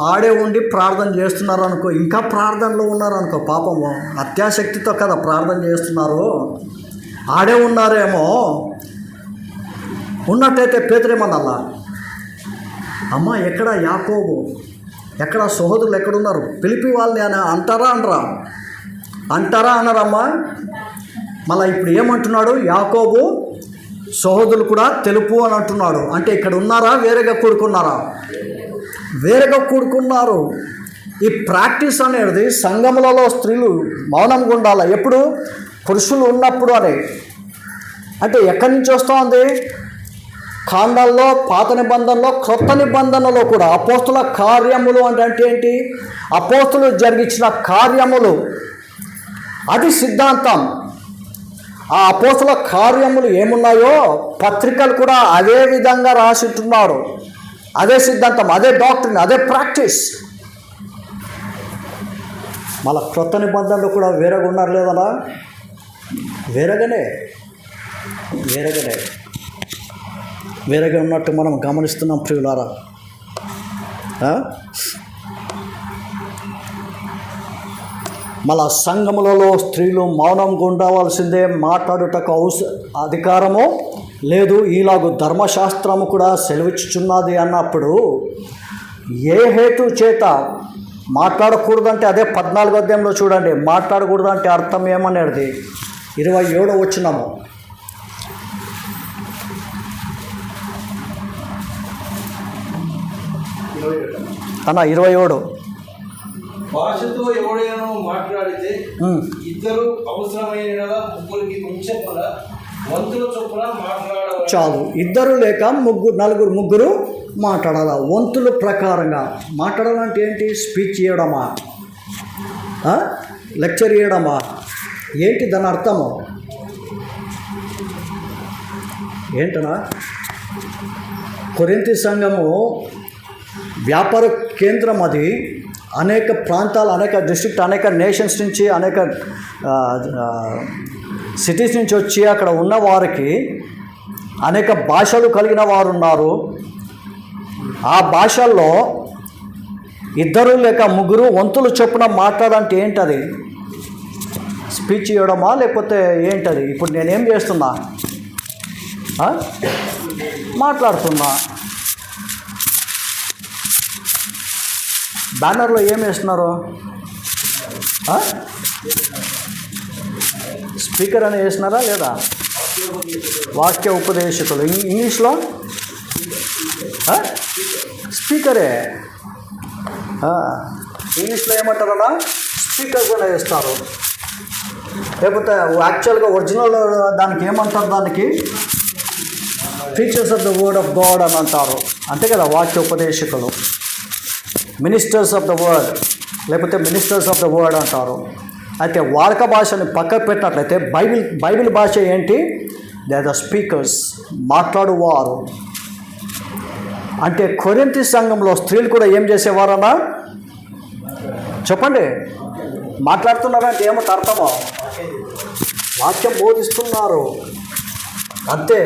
ఆడే ఉండి ప్రార్థన చేస్తున్నారు అనుకో, ఇంకా ప్రార్థనలో ఉన్నారు అనుకో, పాపము అత్యాశక్తితో కదా ప్రార్థన చేస్తున్నారు, ఆడే ఉన్నారేమో. ఉన్నట్టయితే పేతురేమన్నల్లా, అమ్మ ఎక్కడ యాకోబు, ఎక్కడ సహోదరులు ఎక్కడున్నారు, పిలిపి వాళ్ళని అని అంటారా అన్నారమ్మా. మళ్ళీ ఇప్పుడు ఏమంటున్నాడు? యాకోబు సహోదరులు కూడా తెలుపు అని అంటున్నాడు. అంటే ఇక్కడ ఉన్నారా, వేరేగా కూడుకున్నారా? వేరేగా కూడుకున్నారు. ఈ ప్రాక్టీస్ అనేది సంఘములలో స్త్రీలు మౌనంగా ఉండాలి. ఎప్పుడు? పురుషులు ఉన్నప్పుడు అని. అంటే ఎక్కడి నుంచి వస్తూ ఉంది? కాండాల్లో, పాత నిబంధనలో, క్రొత్త నిబంధనలో కూడా అపోస్తుల కార్యములు అంటే ఏంటి? అపోస్తులు జరిగించిన కార్యములు, అది సిద్ధాంతం. ఆ అపోస్తుల కార్యములు ఏమున్నాయో పత్రికలు కూడా అదే విధంగా రాసిట్టున్నారు. అదే సిద్ధాంతం, అదే డాక్ట్రిన్, అదే ప్రాక్టీస్. మళ్ళా క్రొత్త నిబంధనలు కూడా వేరేగా ఉన్నారు లేదనా? వేరేగా ఉన్నట్టు మనం గమనిస్తున్నాం ప్రియులారా. మళ్ళా సంఘములలో స్త్రీలు మౌనంగా ఉండవలసిందే, మాట్లాడుటకు అధికారము లేదు, ఈలాగు ధర్మశాస్త్రము కూడా సెలవిచ్చుచున్నది అన్నప్పుడు ఏ హేతు చేత మాట్లాడకూడదంటే అదే 14వ అధ్యాయంలో చూడండి. మాట్లాడకూడదంటే అర్థం ఏమనేది 27 వచనము. 27 భాషతో ఎవడైనా మాట్లాడితే ఇద్దరు అవసరమైన ముగ్గురికి ముంచకుండా వంతుల చొప్పున మాట్లాడవచ్చు. చాలు, ఇద్దరు లేక ముగ్గురు మాట్లాడాలా. వంతుల ప్రకారంగా మాట్లాడాలంటే ఏంటి? స్పీచ్ ఇవ్వడమా? లెక్చర్ ఇవ్వడమా? ఏంటి దాని అర్థము? ఏంటనా? కొరింథీ సంఘము వ్యాపార కేంద్రం. అది అనేక ప్రాంతాలు, అనేక డిస్ట్రిక్ట్, అనేక నేషన్స్ నుంచి, అనేక సిటీస్ నుంచి వచ్చి అక్కడ ఉన్న వారికి అనేక భాషలు కలిగిన వారు ఉన్నారు. ఆ భాషల్లో ఇద్దరు లేక ముగ్గురు వంతులు చొప్పున మాట్లాడంటే ఏంటది? స్పీచ్ ఇవ్వడమా లేకపోతే ఏంటది? ఇప్పుడు నేనేం చేస్తున్నా? మాట్లాడుతున్నా. బ్యానర్లో ఏం వేస్తున్నారు? స్పీకర్ అని వేసినారా లేదా? వాక్య ఉపదేశకులు. ఇంగ్లీష్లో స్పీకరే. ఇంగ్లీష్లో ఏమంటారన్నా? స్పీకర్ కూడా వేస్తారు. లేకపోతే యాక్చువల్గా ఒరిజినల్ దానికి ఏమంటారు? దానికి teachers of the word of God అని అంటారు. అంతే కదా, వాక్య ఉపదేశకులు. మినిస్టర్స్ ఆఫ్ ద వర్డ్, లేకపోతే మినిస్టర్స్ ఆఫ్ ద వర్డ్ అంటారు. అయితే వాడక భాషని పక్కకు పెట్టినట్లయితే బైబిల్ భాష ఏంటి? దే ఆర్ ద స్పీకర్స్, మాట్లాడువారు. అంటే కొరింథీ సంఘంలో స్త్రీలు కూడా ఏం చేసేవారన్నా? చెప్పండి. మాట్లాడుతున్నారంటే ఏమిటి అర్థమో? వాక్యం బోధిస్తున్నారు అంతే.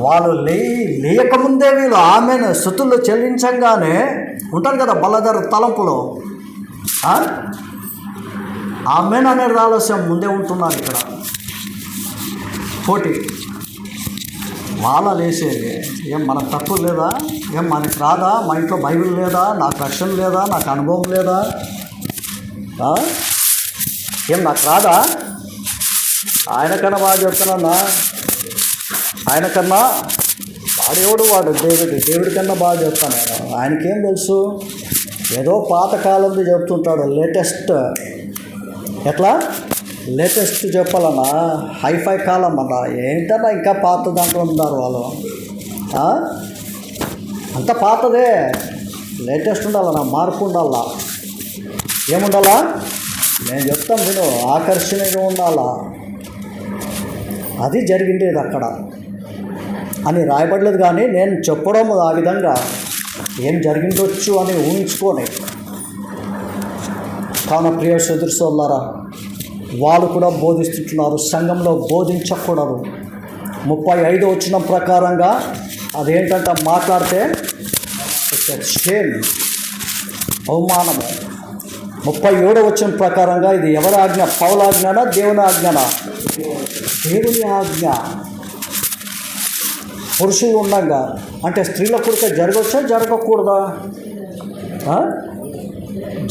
వాళ్ళు లేయకముందే వీళ్ళు ఆమెను స్తుతులు చెల్లించగానే ఉంటారు కదా బల్లధర తలంపులో. ఆమెను అనేది ఆలస్యం ముందే ఉంటున్నారు. ఇక్కడ పోటీ వాళ్ళ లేసేది. ఏం మనకు తక్కువ లేదా? ఏం మనకు రాదా? మా ఇంట్లో బైబిల్ లేదా? నాకు రక్షణ లేదా? నాకు అనుభవం లేదా? ఏం నాకు రాదా? ఆయన కన్నా బాగా చెప్తున్నా. ఆయన కన్నా వాడు దేవుడి కన్నా బాగా చెప్తాను. ఆయనకేం తెలుసు? ఏదో పాతకాలంలో చెప్తుంటాడు. లేటెస్ట్ చెప్పాలన్నా హైఫై కాలం అన్నా. ఏంటన్నా ఇంకా పాత దాంట్లో ఉన్నారు వాళ్ళు. అంత పాతదే. లేటెస్ట్ ఉండాలన్నా, మార్పు ఉండాలా. ఏముండాలా? నేను చెప్తాను విను, ఆకర్షణగా ఉండాలా. అది జరిగిండేది అక్కడ అని రాయబడలేదు. కానీ నేను చెప్పడం ఆ విధంగా ఏం జరిగిండొచ్చు అని ఊహించుకొని. కావున ప్రియ సోదరులారా, వాళ్ళు కూడా బోధిస్తుంటున్నారు. సంఘంలో బోధించకూడదు. 35 వచనం ప్రకారంగా అదేంటంటే మాట్లాడితే షేమ్, అవమానము. 37 వచనం ప్రకారంగా ఇది ఎవరి ఆజ్ఞ? పౌల ఆజ్ఞనా దేవుని ఆజ్ఞనా? దేవుని ఆజ్ఞ. పురుషులు ఉండగా అంటే స్త్రీల కొడుక జరగవచ్చా జరగకూడదా?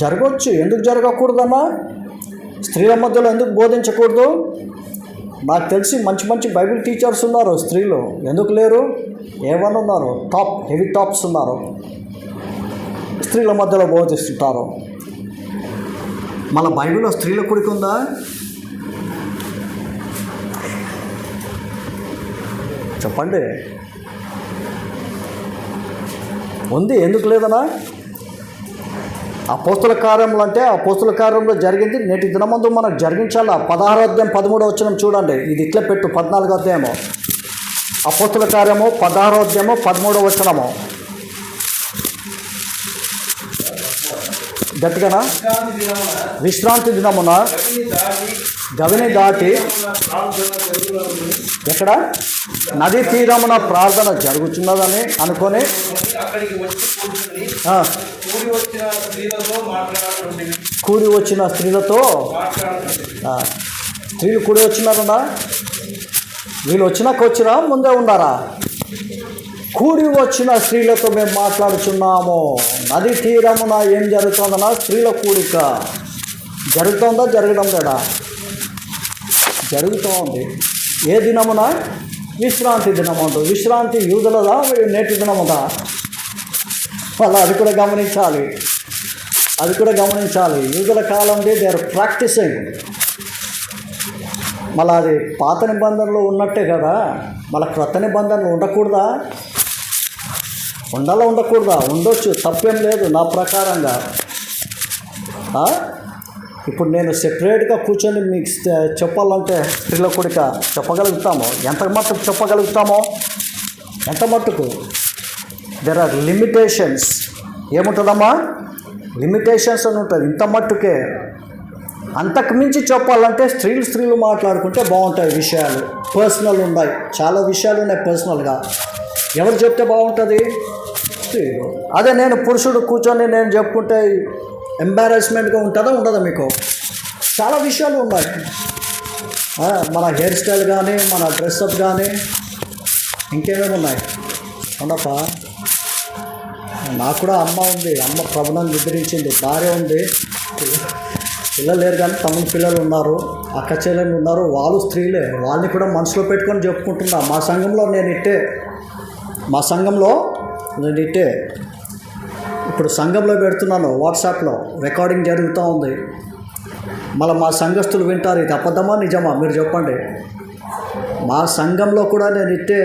జరగవచ్చు. ఎందుకు జరగకూడదమ్మా? స్త్రీల మధ్యలో ఎందుకు బోధించకూడదు? నాకు తెలిసి మంచి బైబిల్ టీచర్స్ ఉన్నారు స్త్రీలు. ఎందుకు లేరు? ఏమన్నా ఉన్నారు, హెవీ టాప్స్ ఉన్నారు, స్త్రీల మధ్యలో బోధిస్తుంటారు. మన బైబిల్లో స్త్రీల కొడుకు ఉందా? చెప్పండి. ఉంది, ఎందుకు లేదనా? అపోస్తుల కార్యములు అంటే అపోస్తుల కార్యంలో జరిగింది నేటి దినమందు మనకు జరిగించాలా. 16వ అధ్యాయం 13వ వచనం చూడండి. ఇది ఇట్లా పెట్టు. 14వ అధ్యాయము అపోస్తుల కార్యము 16వ అధ్యాయము 13వ వచనము. గట్టిగానా? విశ్రాంతి దినమున గవిని దాటి ఎక్కడ నది తీరమున ప్రార్థన జరుగుతున్నదని అనుకొని కూడి వచ్చిన స్త్రీలతో స్త్రీలు కూడి వచ్చినారన్నా? వీళ్ళు వచ్చినా ముందే ఉన్నారా? కూడి వచ్చిన స్త్రీలతో మేము మాట్లాడుచున్నాము. నది తీరమున ఏం జరుగుతుందన్నా? స్త్రీల కూడిక జరుగుతుందా? జరగడం లేదా? జరుగుతోంది. ఏ దినమున? విశ్రాంతి దినముందు. విశ్రాంతి యూదులదా నేటి దినముదా? అలా అది కూడా గమనించాలి. యూదుల కాలంలో దే ఆర్ ప్రాక్టీసింగ్. మళ్ళీ అది పాత నిబంధనలు ఉన్నట్టే కదా, మళ్ళీ క్రొత్త నిబంధనలు ఉండకూడదా? ఉండకూడదా? ఉండొచ్చు, తప్పేం లేదు నా ప్రకారంగా. ఇప్పుడు నేను సెపరేట్గా కూర్చొని మీకు చెప్పాలంటే స్త్రీల కూడిక చెప్పగలుగుతాము. ఎంత మట్టుకు దెర్ ఆర్ లిమిటేషన్స్. ఏముంటుందమ్మా? లిమిటేషన్స్ అని ఉంటుంది. ఇంత మట్టుకే. అంతకు మించి చెప్పాలంటే స్త్రీలు మాట్లాడుకుంటే బాగుంటాయి. విషయాలు పర్సనల్ ఉన్నాయి, చాలా విషయాలు ఉన్నాయి పర్సనల్గా. ఎవరు చెప్తే బాగుంటుంది? స్త్రీలు. అదే నేను పురుషుడు కూర్చొని నేను చెప్పుకుంటే ఎంబారెస్మెంట్గా ఉండదా మీకు? చాలా విషయాలు ఉన్నాయి. మన హెయిర్ స్టైల్ కానీ, మన డ్రెస్అప్ కానీ, ఇంకేమేమి ఉన్నాయి? ఉండపా. నాకు కూడా అమ్మ ఉంది. అమ్మ ప్రభుత్వం నిద్రించింది. భార్య ఉంది. పిల్లలు లేరు కానీ తమ్ముడు పిల్లలు ఉన్నారు, అక్క చెల్లెలు ఉన్నారు. వాళ్ళు స్త్రీలే. వాళ్ళని కూడా మనసులో పెట్టుకొని చెప్పుకుంటున్నా. మా సంఘంలో నేను ఇట్టే ఇప్పుడు సంఘంలో పెడుతున్నాను. వాట్సాప్లో రికార్డింగ్ జరుగుతూ ఉంది. మళ్ళీ మా సంఘస్థులు వింటారు. ఇది అబద్ధమా నిజమా మీరు చెప్పండి. మా సంఘంలో కూడా నేను ఇట్టే.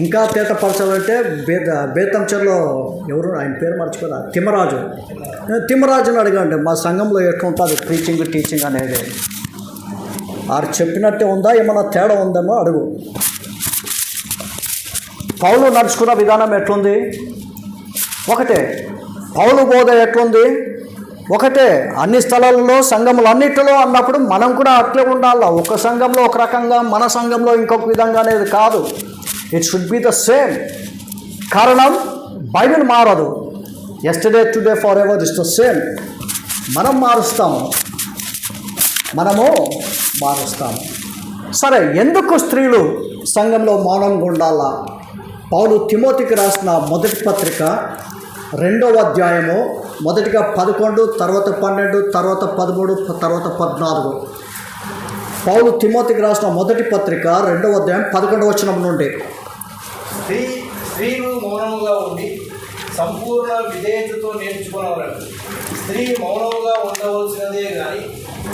ఇంకా తేటపరచాలంటే బేతంచెర్లో ఎవరు ఆయన పేరు మర్చిపోదా, తిమ్మరాజుని అడగండి. మా సంఘంలో ఎట్లుంటుంది టీచింగ్ అనేది. ఆడు చెప్పినట్టే ఉందా, ఏమన్నా తేడా ఉందేమో అడుగు. పౌలు నడుచుకున్న విధానం ఎట్లుంది? ఒకటే. పౌలు బోధ ఎట్లుంది? ఒకటే. అన్ని స్థలాల్లో సంఘములు అన్నిటిలో అన్నప్పుడు మనం కూడా అట్లే ఉండాలి. ఒక సంఘంలో ఒక రకంగా, మన సంఘంలో ఇంకొక విధంగా అనేది కాదు. It should be the same. కారణం బైబిల్ మారదు. Yesterday today for ever is the same. మనము మారుస్తాము. సరే, ఎందుకు స్త్రీలు సంఘంలో మౌనంగా ఉండాలా? పౌలు తిమోతికి రాసిన మొదటి పత్రిక 2వ అధ్యాయము మొదటిగా 11, తర్వాత 12, తర్వాత 13, తర్వాత 14. పౌలు తిమోతికి రాసిన మొదటి పత్రిక 2వ అధ్యాయం 11వ వచనం నుండి. స్త్రీలు మౌనముగా ఉండి సంపూర్ణ విధేయతతో నేర్చుకునేవారు. స్త్రీ మౌనముగా ఉండవలసినదే కానీ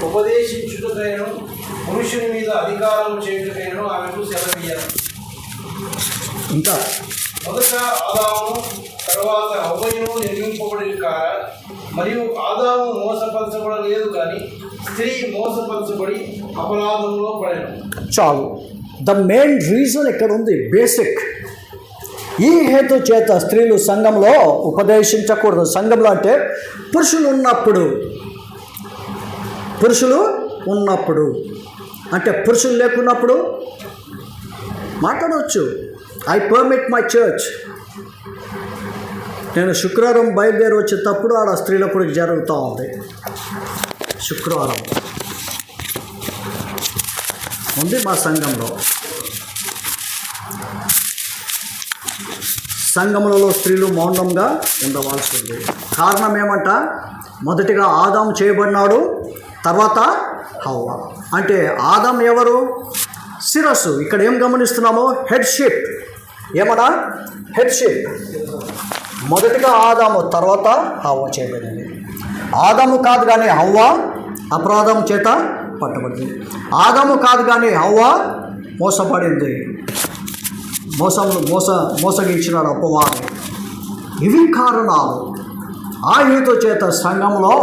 ఉపదేశించుటకైనను పురుషుని మీద అధికారం చేయుటకైనను ఆమెకు సెలవీయాలి. ఇంకా మొదట ఆదాము, తర్వాత హవ్వయును నిర్మింపబడి కాగా, మరియు ఆదాము మోసపరచబడలేదు కానీ స్త్రీ మోసపరచబడి అపరాధంలో పడెను. చాలు. ద మెయిన్ రీజన్ ఇక్కడ ఉంది, బేసిక్. ఈ హేతు చేత స్త్రీలు సంఘంలో ఉపదేశించకూడదు. సంఘంలో అంటే పురుషులు ఉన్నప్పుడు అంటే పురుషులు లేకున్నప్పుడు మాట్లాడవచ్చు. I permit my church. నేను శుక్రవారం బయలుదేరి వచ్చేటప్పుడు ఆడ స్త్రీల కూడా జరుగుతూ ఉంది. శుక్రవారం ఉంది మా సంఘములలో స్త్రీలు మౌనంగా ఉండవలసి ఉంది. కారణం ఏమంట? మొదటిగా ఆదాము చేయబడినాడు, తర్వాత హవ్వ. అంటే ఆదాం ఎవరు? శిరస్సు. ఇక్కడ ఏం గమనిస్తున్నామో హెడ్షిప్. ఏమన్నా? హెడ్షిప్. మొదటిగా ఆదాము, తర్వాత హవ్వ చేయబడింది. ఆదాము కాదు కానీ హవ్వ అపరాధం చేత పట్టబడింది. ఆదాము కాదు కానీ హవ్వ మోసపడింది, మోసగించినాడు అపవాది. ఇవి కారణాలు. ఆ హేతు చేత సంఘంలో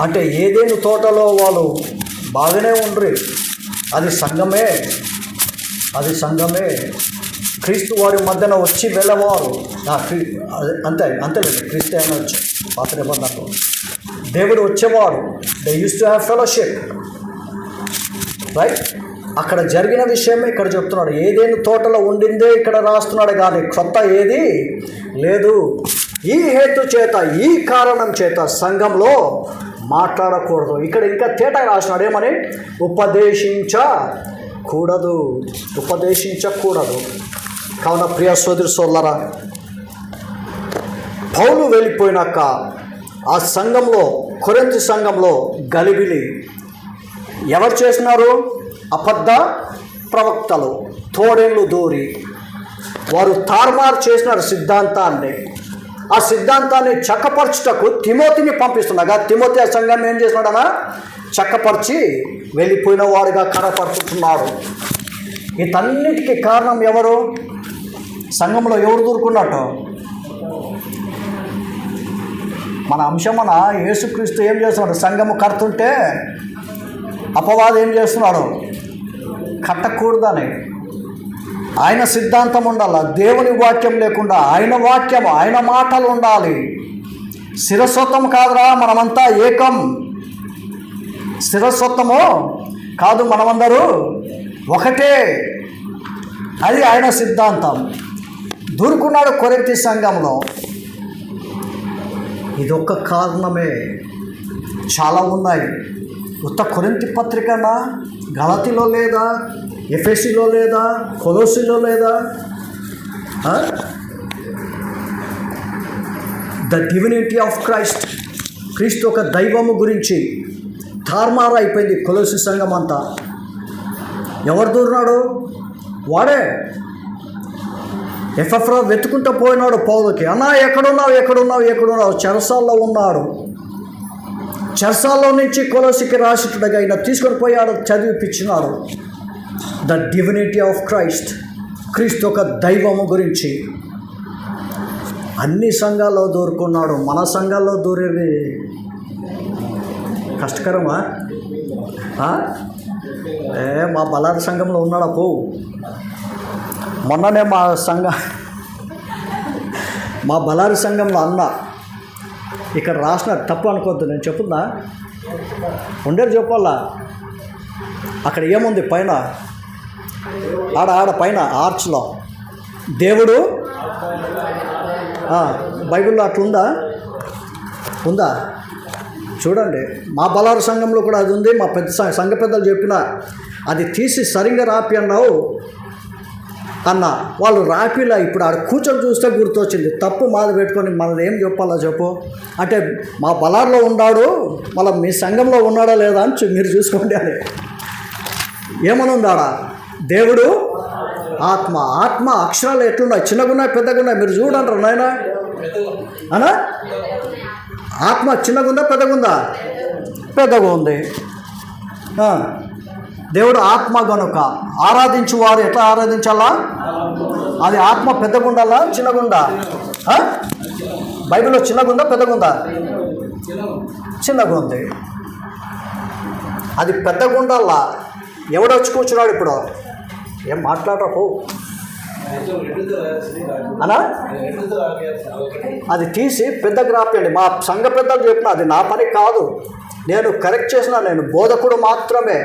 అంటే ఏదేను తోటలో వాళ్ళు బాగానే ఉండ్రి, అది సంఘమే క్రీస్తు వారి మధ్యన వచ్చి వెళ్ళవారు. అంతేలేదు, క్రీస్తు అయినా వచ్చి పాత నిబంధనలో దేవుడు వచ్చేవాడు. They use to have fellowship, right? అక్కడ జరిగిన విషయమే ఇక్కడ చెప్తున్నాడు. ఏదేను తోటలో ఉండిందే ఇక్కడ రాస్తున్నాడు కానీ కొత్త ఏది లేదు. ఈ హేతు చేత, ఈ కారణం చేత సంఘంలో మాట్లాడకూడదు. ఇక్కడ ఇంకా తేటగా రాసినాడు ఏమని? ఉపదేశించకూడదు. కావున ప్రియ సోదరి సోదరులారా, పౌలు వెళ్ళిపోయినాక ఆ సంఘంలో, కొరింథీ సంఘంలో గలిబిలి ఎవరు చేసినారు? అబద్ధ ప్రవక్తలు, తోడేళ్ళు దూరి వారు తారుమారు చేసినారు సిద్ధాంతాన్ని. ఆ సిద్ధాంతాన్ని చక్కపరచుటకు తిమోతిని పంపిస్తున్నాగా, తిమోతి ఆ సంఘాన్ని ఏం చేసినాడనా? చక్కపరిచి వెళ్ళిపోయిన వాడుగా కనపరుచుతున్నాడు. వీటన్నిటికీ కారణం ఎవరు? సంఘంలో ఎవరు దూరుకున్నట్టు? మన అంశమన యేసుక్రీస్తు ఏం చేస్తున్నాడు? సంఘము కడుతుంటే అపవాది ఏం చేస్తున్నాడు? కట్టకూడదని. ఆయన సిద్ధాంతం ఉండాల, దేవుని వాక్యం లేకుండా ఆయన వాక్యము, ఆయన మాటలు ఉండాలి. శిరస్వత్వం కాదురా, మనమంతా ఏకం. శిరస్వత్వము కాదు, మనమందరూ ఒకటే. అది ఆయన సిద్ధాంతం. దూరుకున్నాడు కొరింథీ సంఘంలో. ఇదొక్క కారణమే, చాలా ఉన్నాయి. ఉత్త కొరింథీ పత్రికనా? గలతీలో లేదా? ఎఫెసీలో లేదా? కొలోసీలో లేదా? ద డివినిటీ ఆఫ్ క్రైస్ట్, క్రీస్తు ఒక దైవము గురించి తారుమారు అయిపోయింది కొలోసీ సంఘం అంతా. ఎవరు దూరినాడు? వాడే. ఎఫ్ఎఫ్రా వెతుకుంటూ పోయినాడు పౌలుకి. అన్నా ఎక్కడున్నావు? చెరసాల్లో ఉన్నాడు. చెరసాల్లో నుంచి కొలోసికి రాసిట్టుగా ఆయన తీసుకొని పోయాడు, చదివిపించినాడు. ద డివినిటీ ఆఫ్ క్రైస్ట్, క్రీస్తు ఒక దైవము గురించి. అన్ని సంఘాల్లో దూరుకున్నాడు. మన సంఘాల్లో దూరేది కష్టకరమా? మా బలారి సంఘంలో ఉన్నాడా? పో. మొన్ననే మా బలారి సంఘంలో అన్న ఇక్కడ రాసిన తప్పు అనుకోవద్దు, నేను చెప్పున్నా ఉండేది చెప్పాలా. అక్కడ ఏముంది పైన? ఆడ పైన ఆర్చ్లో దేవుడు, బైబిల్లో అట్లుందా? ఉందా? చూడండి, మా బలారు సంఘంలో కూడా అది ఉంది. మా సంఘ పెద్దలు చెప్పిన అది తీసి సరిగ్గా రాపి అన్నావు అన్న. వాళ్ళు రాపిలా. ఇప్పుడు ఆడ కూర్చొని చూస్తే గుర్తొచ్చింది. తప్పు మాది పెట్టుకొని మనల్ని ఏం చెప్పాలా చెప్పు. అంటే మా బలార్లో ఉన్నాడు, మళ్ళీ మీ సంఘంలో ఉన్నాడా లేదా అని మీరు చూసుకోండి అని. ఏమని ఉందాడా? దేవుడు ఆత్మ. అక్షరాలు ఎట్లున్నాయి? చిన్నగున్నాయి, పెద్దగున్నాయి? మీరు చూడండి నాయన అనా. ఆత్మ చిన్నగుందా, పెద్దగుందా? పెద్దగా ఉంది. దేవుడు ఆత్మ గనుక ఆరాధించు వారు ఎట్లా ఆరాధించాలా? అది ఆత్మ పెద్దగుండాలా, చిన్నగుండా? బైబిల్లో చిన్నగుందా, పెద్దగుందా? చిన్నగా ఉంది. అది పెద్దగుండాలా. ఎవడొచ్చి కూర్చున్నాడు ఇప్పుడు? ఏం మాట్లాడరా అనా? అది తీసి పెద్దగా రాపియండి. మా సంఘ పెద్దలు చెప్పిన అది నా పని కాదు, నేను కరెక్ట్ చేసిన, నేను బోధకుడు మాత్రమే.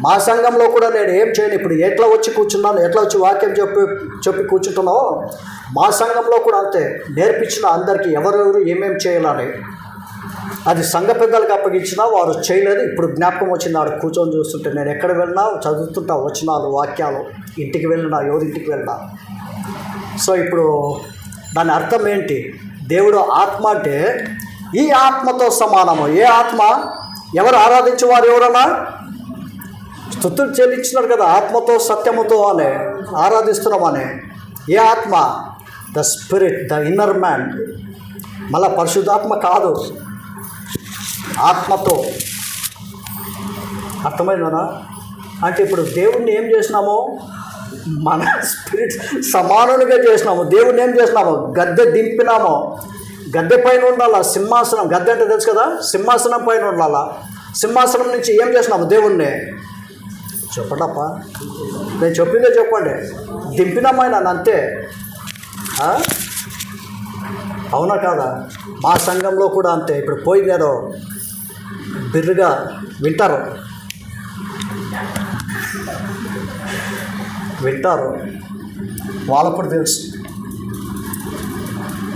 మా సంఘంలో కూడా నేను ఏం చేయను. ఇప్పుడు ఎట్లా వచ్చి కూర్చున్నాను, ఎట్లా వచ్చి వాక్యం చెప్పి కూర్చుంటున్నావు, మా సంఘంలో కూడా అంతే. నేర్పించిన అందరికీ ఎవరెవరు ఏమేమి చేయాలని. అది సంఘ పెద్దలకు అప్పగించినా వారు చేయలేదు. ఇప్పుడు జ్ఞాపకం వచ్చింది ఆడ కూర్చొని చూస్తుంటే. నేను ఎక్కడ వెళ్ళినా చదువుతుంటా వచనాలు, వాక్యాలు. ఇంటికి వెళ్ళినా, ఎవరింటికి వెళ్ళినా. సో ఇప్పుడు దాని అర్థం ఏంటి? దేవుడు ఆత్మ అంటే ఈ ఆత్మతో సమానము. ఏ ఆత్మ? ఎవరు ఆరాధించేవారు? ఎవరన్నా స్తుతులు చెల్లించినారు కదా, ఆత్మతో సత్యముతో అనే ఆరాధిస్తున్నామని. ఏ ఆత్మ? The spirit, the inner man. మళ్ళా పరిశుద్ధాత్మ కాదు, ఆత్మతో అర్థమైందనా? అంటే ఇప్పుడు దేవుణ్ణి ఏం చేసినాము? మన స్పిరిట్ సమానులుగా చేసినాము. దేవుణ్ణి ఏం చేసినాము? గద్దె దింపినాము. గద్దె పైన ఉండాలా సింహాసనం. గద్దె అంటే తెలుసు కదా, సింహాసనం పైన ఉండాలా. సింహాసనం నుంచి ఏం చేసినాము? దేవుణ్ణి చెప్పండప్ప, నేను చెప్పిందే చెప్పండి. దింపినామైనా అంతే. అవునా కాదా? మా సంఘంలో కూడా అంతే. ఇప్పుడు పోయిందేదో బిర్రుగా వింటారు వాళ్ళకు కూడా తెలుసు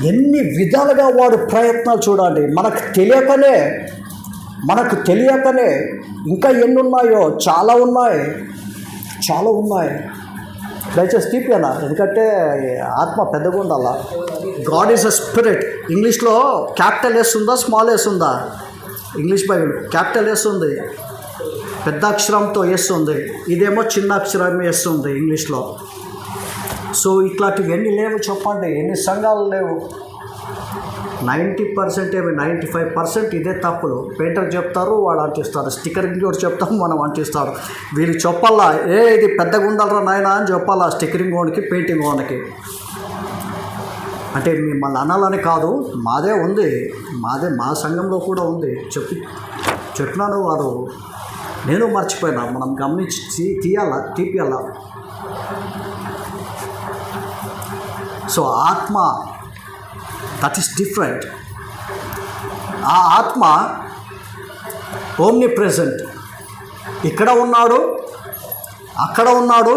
ఎన్ని విధాలుగా వాడు ప్రయత్నాలు. చూడండి, మనకు తెలియకనే ఇంకా ఎన్ని ఉన్నాయో, చాలా ఉన్నాయి. దయచేసి తీపియాలా, ఎందుకంటే ఆత్మ పెద్దగా ఉండాలా. God is a spirit. ఇంగ్లీష్లో క్యాపిటల్ ఎస్ ఉందా, స్మాల్ ఎస్ ఉందా? ఇంగ్లీష్ బైబిల్ క్యాపిటల్ ఎస్ ఉంది, పెద్ద అక్షరంతో ఎస్ ఉంది. ఇదేమో చిన్న అక్షరం ఎస్ ఉంది ఇంగ్లీష్లో. సో ఇట్లాంటివి ఎన్ని లేవు చెప్పండి? ఎన్ని సంఘాలు లేవు? 90% 95% ఇదే తప్పులు. పెయింటర్ చెప్తారు, వాడు అంటిస్తాడు. స్టిక్కరింగ్ కూడా చెప్తాం, మనం అంటిస్తాడు. వీళ్ళు చెప్పాలా, ఇది పెద్దగా ఉండాలరా నాయన అని చెప్పాలా స్టిక్కరింగ్ ఓన్కి, పెయింటింగ్ ఓన్కి. అంటే మిమ్మల్ని అనాలని కాదు, మాదే ఉంది, మా సంఘంలో కూడా ఉంది. చెప్పినాను, వారు నేను మర్చిపోయినా. మనం గమనించి తీపియాలా. సో ఆత్మ దట్ ఈస్ డిఫరెంట్. ఆ ఆత్మ ఓమ్ని ప్రెజెంట్. ఇక్కడ ఉన్నాడు, అక్కడ ఉన్నాడు,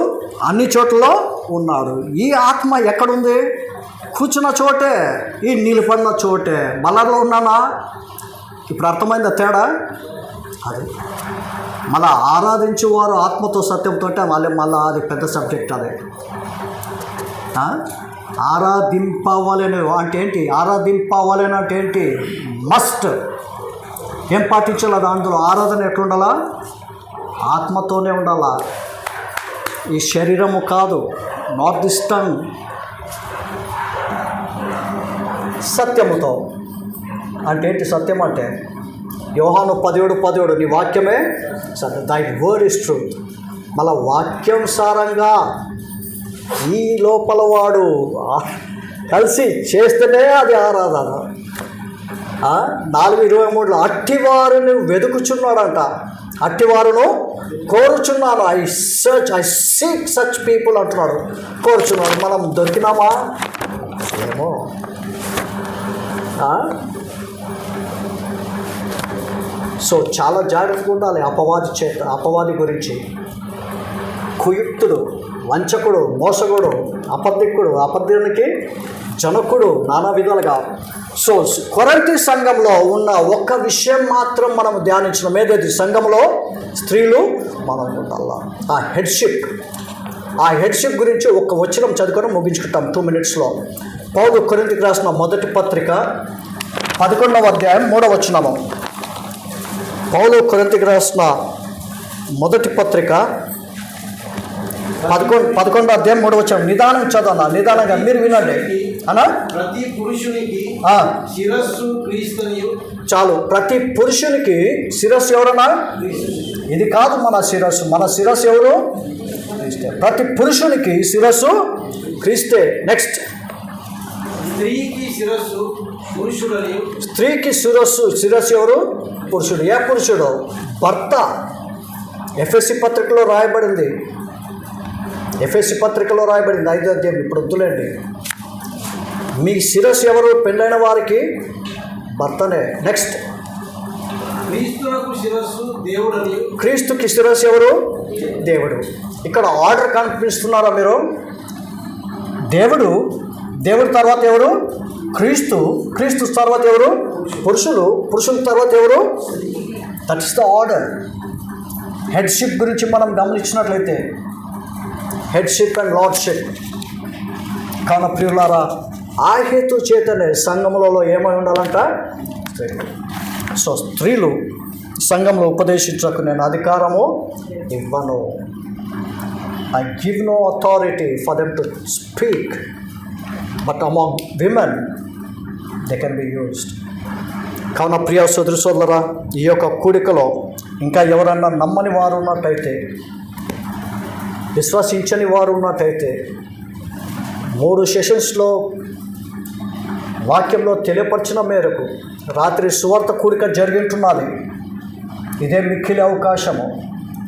అన్ని చోట్లలో ఉన్నాడు. ఈ ఆత్మ ఎక్కడుంది? కూర్చున్న చోటే, ఈ నిలబడిన చోటే. బలాల్లో ఉన్నానా? ఇప్పుడు అర్థమైందా తేడా? అది మళ్ళా ఆరాధించేవారు ఆత్మతో సత్యంతో మళ్ళీ అది పెద్ద సబ్జెక్ట్. అదే ఆరాధింపవలెను అంటే ఏంటి? ఆరాధింపవలెను అంటే ఏంటి? మస్ట్. ఏం పాటించాలి దాంట్లో? ఆరాధన ఎట్లుండాలా? ఆత్మతోనే ఉండాలా. ఈ శరీరము కాదు, నాట్ దిస్ టంగ్. సత్యముతో అంటే ఏంటి? సత్యం అంటే యోహాను 17:17 నీ వాక్యమే సత్యం, దై వర్డ్ ఇస్ ట్రూత్. మళ్ళా వాక్యానుసారంగా ఈ లోపల వాడు కలిసి చేస్తేనే అది ఆరాధన. 4:23 అట్టివారుని వెతుకుచున్నాడంట, అట్టివారును కోరుచున్నాను. ఐ సీక్ సచ్ పీపుల్ అంటున్నాడు, కోరుచున్నాడు. మనం దొరికినామా ఏమో. సో చాలా జాగ్రత్తగా ఉండాలి అపవాది గురించి. కుయుక్తుడు, వంచకుడు, మోసగుడు, అబద్ధికునికి జనకుడు, నానా విధాలుగా. సో కొరింథీ సంఘంలో ఉన్న ఒక్క విషయం మాత్రం మనం ధ్యానించడం ఏదైతే సంఘంలో స్త్రీలు మనం ఉండాలా. ఆ హెడ్షిప్ గురించి ఒక వచనం చదువుకొని ముగించుకుంటాం 2 minutesలో. పౌలు కొరింథీకి రాసిన మొదటి పత్రిక 11వ అధ్యాయం 3వ వచనము. పౌలు కొరింథీకి రాసిన మొదటి పత్రిక 11వ అధ్యాయం 3వ వచనం. నిదానం చదవనా, నిదానంగా మీరు వినండి అనా. ప్రతి పురుషునికి శిరస్సు క్రీస్తునియు. చాలు. ప్రతి పురుషునికి శిరస్సు ఎవరన్నా? ఇది కాదు మన శిరస్సు ఎవరు? క్రీస్తే. ప్రతి పురుషునికి శిరస్సు క్రీస్తే. నెక్స్ట్, స్త్రీకి శిరస్సు పురుషుడని. స్త్రీకి శిరస్సు ఎవరు? పురుషుడు. ఏ పురుషుడు? భర్త. ఎఫెసీ పత్రికలో రాయబడింది 5వ అధ్యాయం. ఇప్పుడు వద్దులేండి. మీ శిరస్సు ఎవరు? పెళ్ళైన వారికి భర్తనే. నెక్స్ట్, క్రీస్తునకు శిరస్సు దేవుడని. క్రీస్తుకి శిరస్సు ఎవరు? దేవుడు. ఇక్కడ ఆర్డర్ కనిపిస్తున్నారా మీరు? దేవుడు తర్వాత ఎవరు? క్రీస్తు తర్వాత ఎవరు? పురుషుల తర్వాత ఎవరు? That is the order. Headship గురించి మనం గమనించినట్లయితే హెడ్షిప్ అండ్ లార్డ్షిప్. కావున ప్రియులారా, ఆ హేతు చేతనే సంఘములలో ఏమై ఉండాలంట? స్త్రీలు. సో స్త్రీలు సంఘంలో ఉపదేశించకు నేను అధికారము ఇవ్వను. I give no authority for them to speak, but among women they can be used. కావున ప్రియ సోదరులరా, ఈ యొక్క కూడికలో ఇంకా ఎవరన్నా నమ్మని వారు ఉన్నట్టయితే, విశ్వసించని వారు ఉన్నట్టయితే 3 సెషన్స్లో వాక్యంలో తెలియపరిచిన మేరకు రాత్రి సువార్త కూడిక జరిగింటున్నది. ఇదే మిక్కిలి అవకాశము,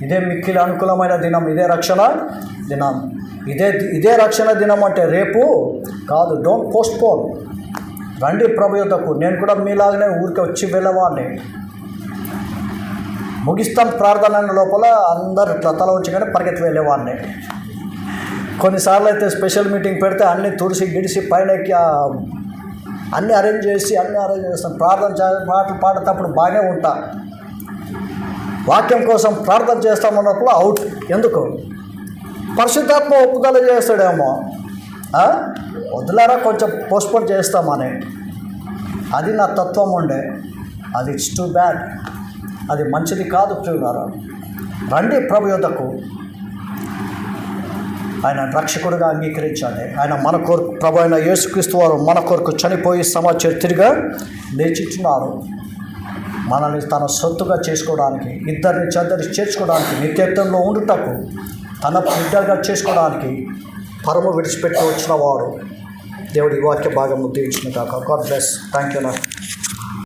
ఇదే మిక్కిలి అనుకూలమైన దినం, ఇదే రక్షణ దినం. ఇదే రక్షణ దినం అంటే రేపు కాదు. Don't postpone. రండి ప్రభు యొద్దకు. నేను కూడా మీలాగనే ఊరికి వచ్చి వెళ్ళేవాడిని. ముగిస్తాం ప్రార్థన లోపల అందరు ఇట్లా తల ఉంచగానే పరిగెత్తి వెళ్ళేవాడిని. కొన్నిసార్లు అయితే స్పెషల్ మీటింగ్ పెడితే అన్నీ తుడిసి గిడిసి పైన ఎక్కి అన్నీ అరేంజ్ చేస్తాను. పాటలు పాడేటప్పుడు బాగానే ఉంటా. వాక్యం కోసం ప్రార్థన చేస్తామన్నప్పుడు అవుట్. ఎందుకు? పరిశుద్ధాత్మ ఒప్పుదల చేస్తాడేమో, వదిలేరా కొంచెం పోస్ట్పోన్ చేస్తామని. అది నా తత్వం ఉండే. అది ఇట్స్ టూ బ్యాడ్. అది మంచిది కాదు ప్రియులారా. రండి ప్రభు యొద్దకు. ఆయన రక్షకుడిగా అంగీకరించండి. ఆయన మన కొరకు, ప్రభు అయిన యేసుక్రీస్తు వారు మన కొరకు చనిపోయి సమాచరితిగా లేచిచున్నారు. మనల్ని తన సొత్తుగా చేసుకోవడానికి, ఇద్దరిని చేర్చుకోవడానికి, నిత్యత్వంలో ఉండుటకు, తన బిడ్డగా చేసుకోవడానికి పరము విడిచిపెట్టి వచ్చిన వాడు. దేవుడి వాక్య భాగము దీవించిన కాక. God bless. Thank you.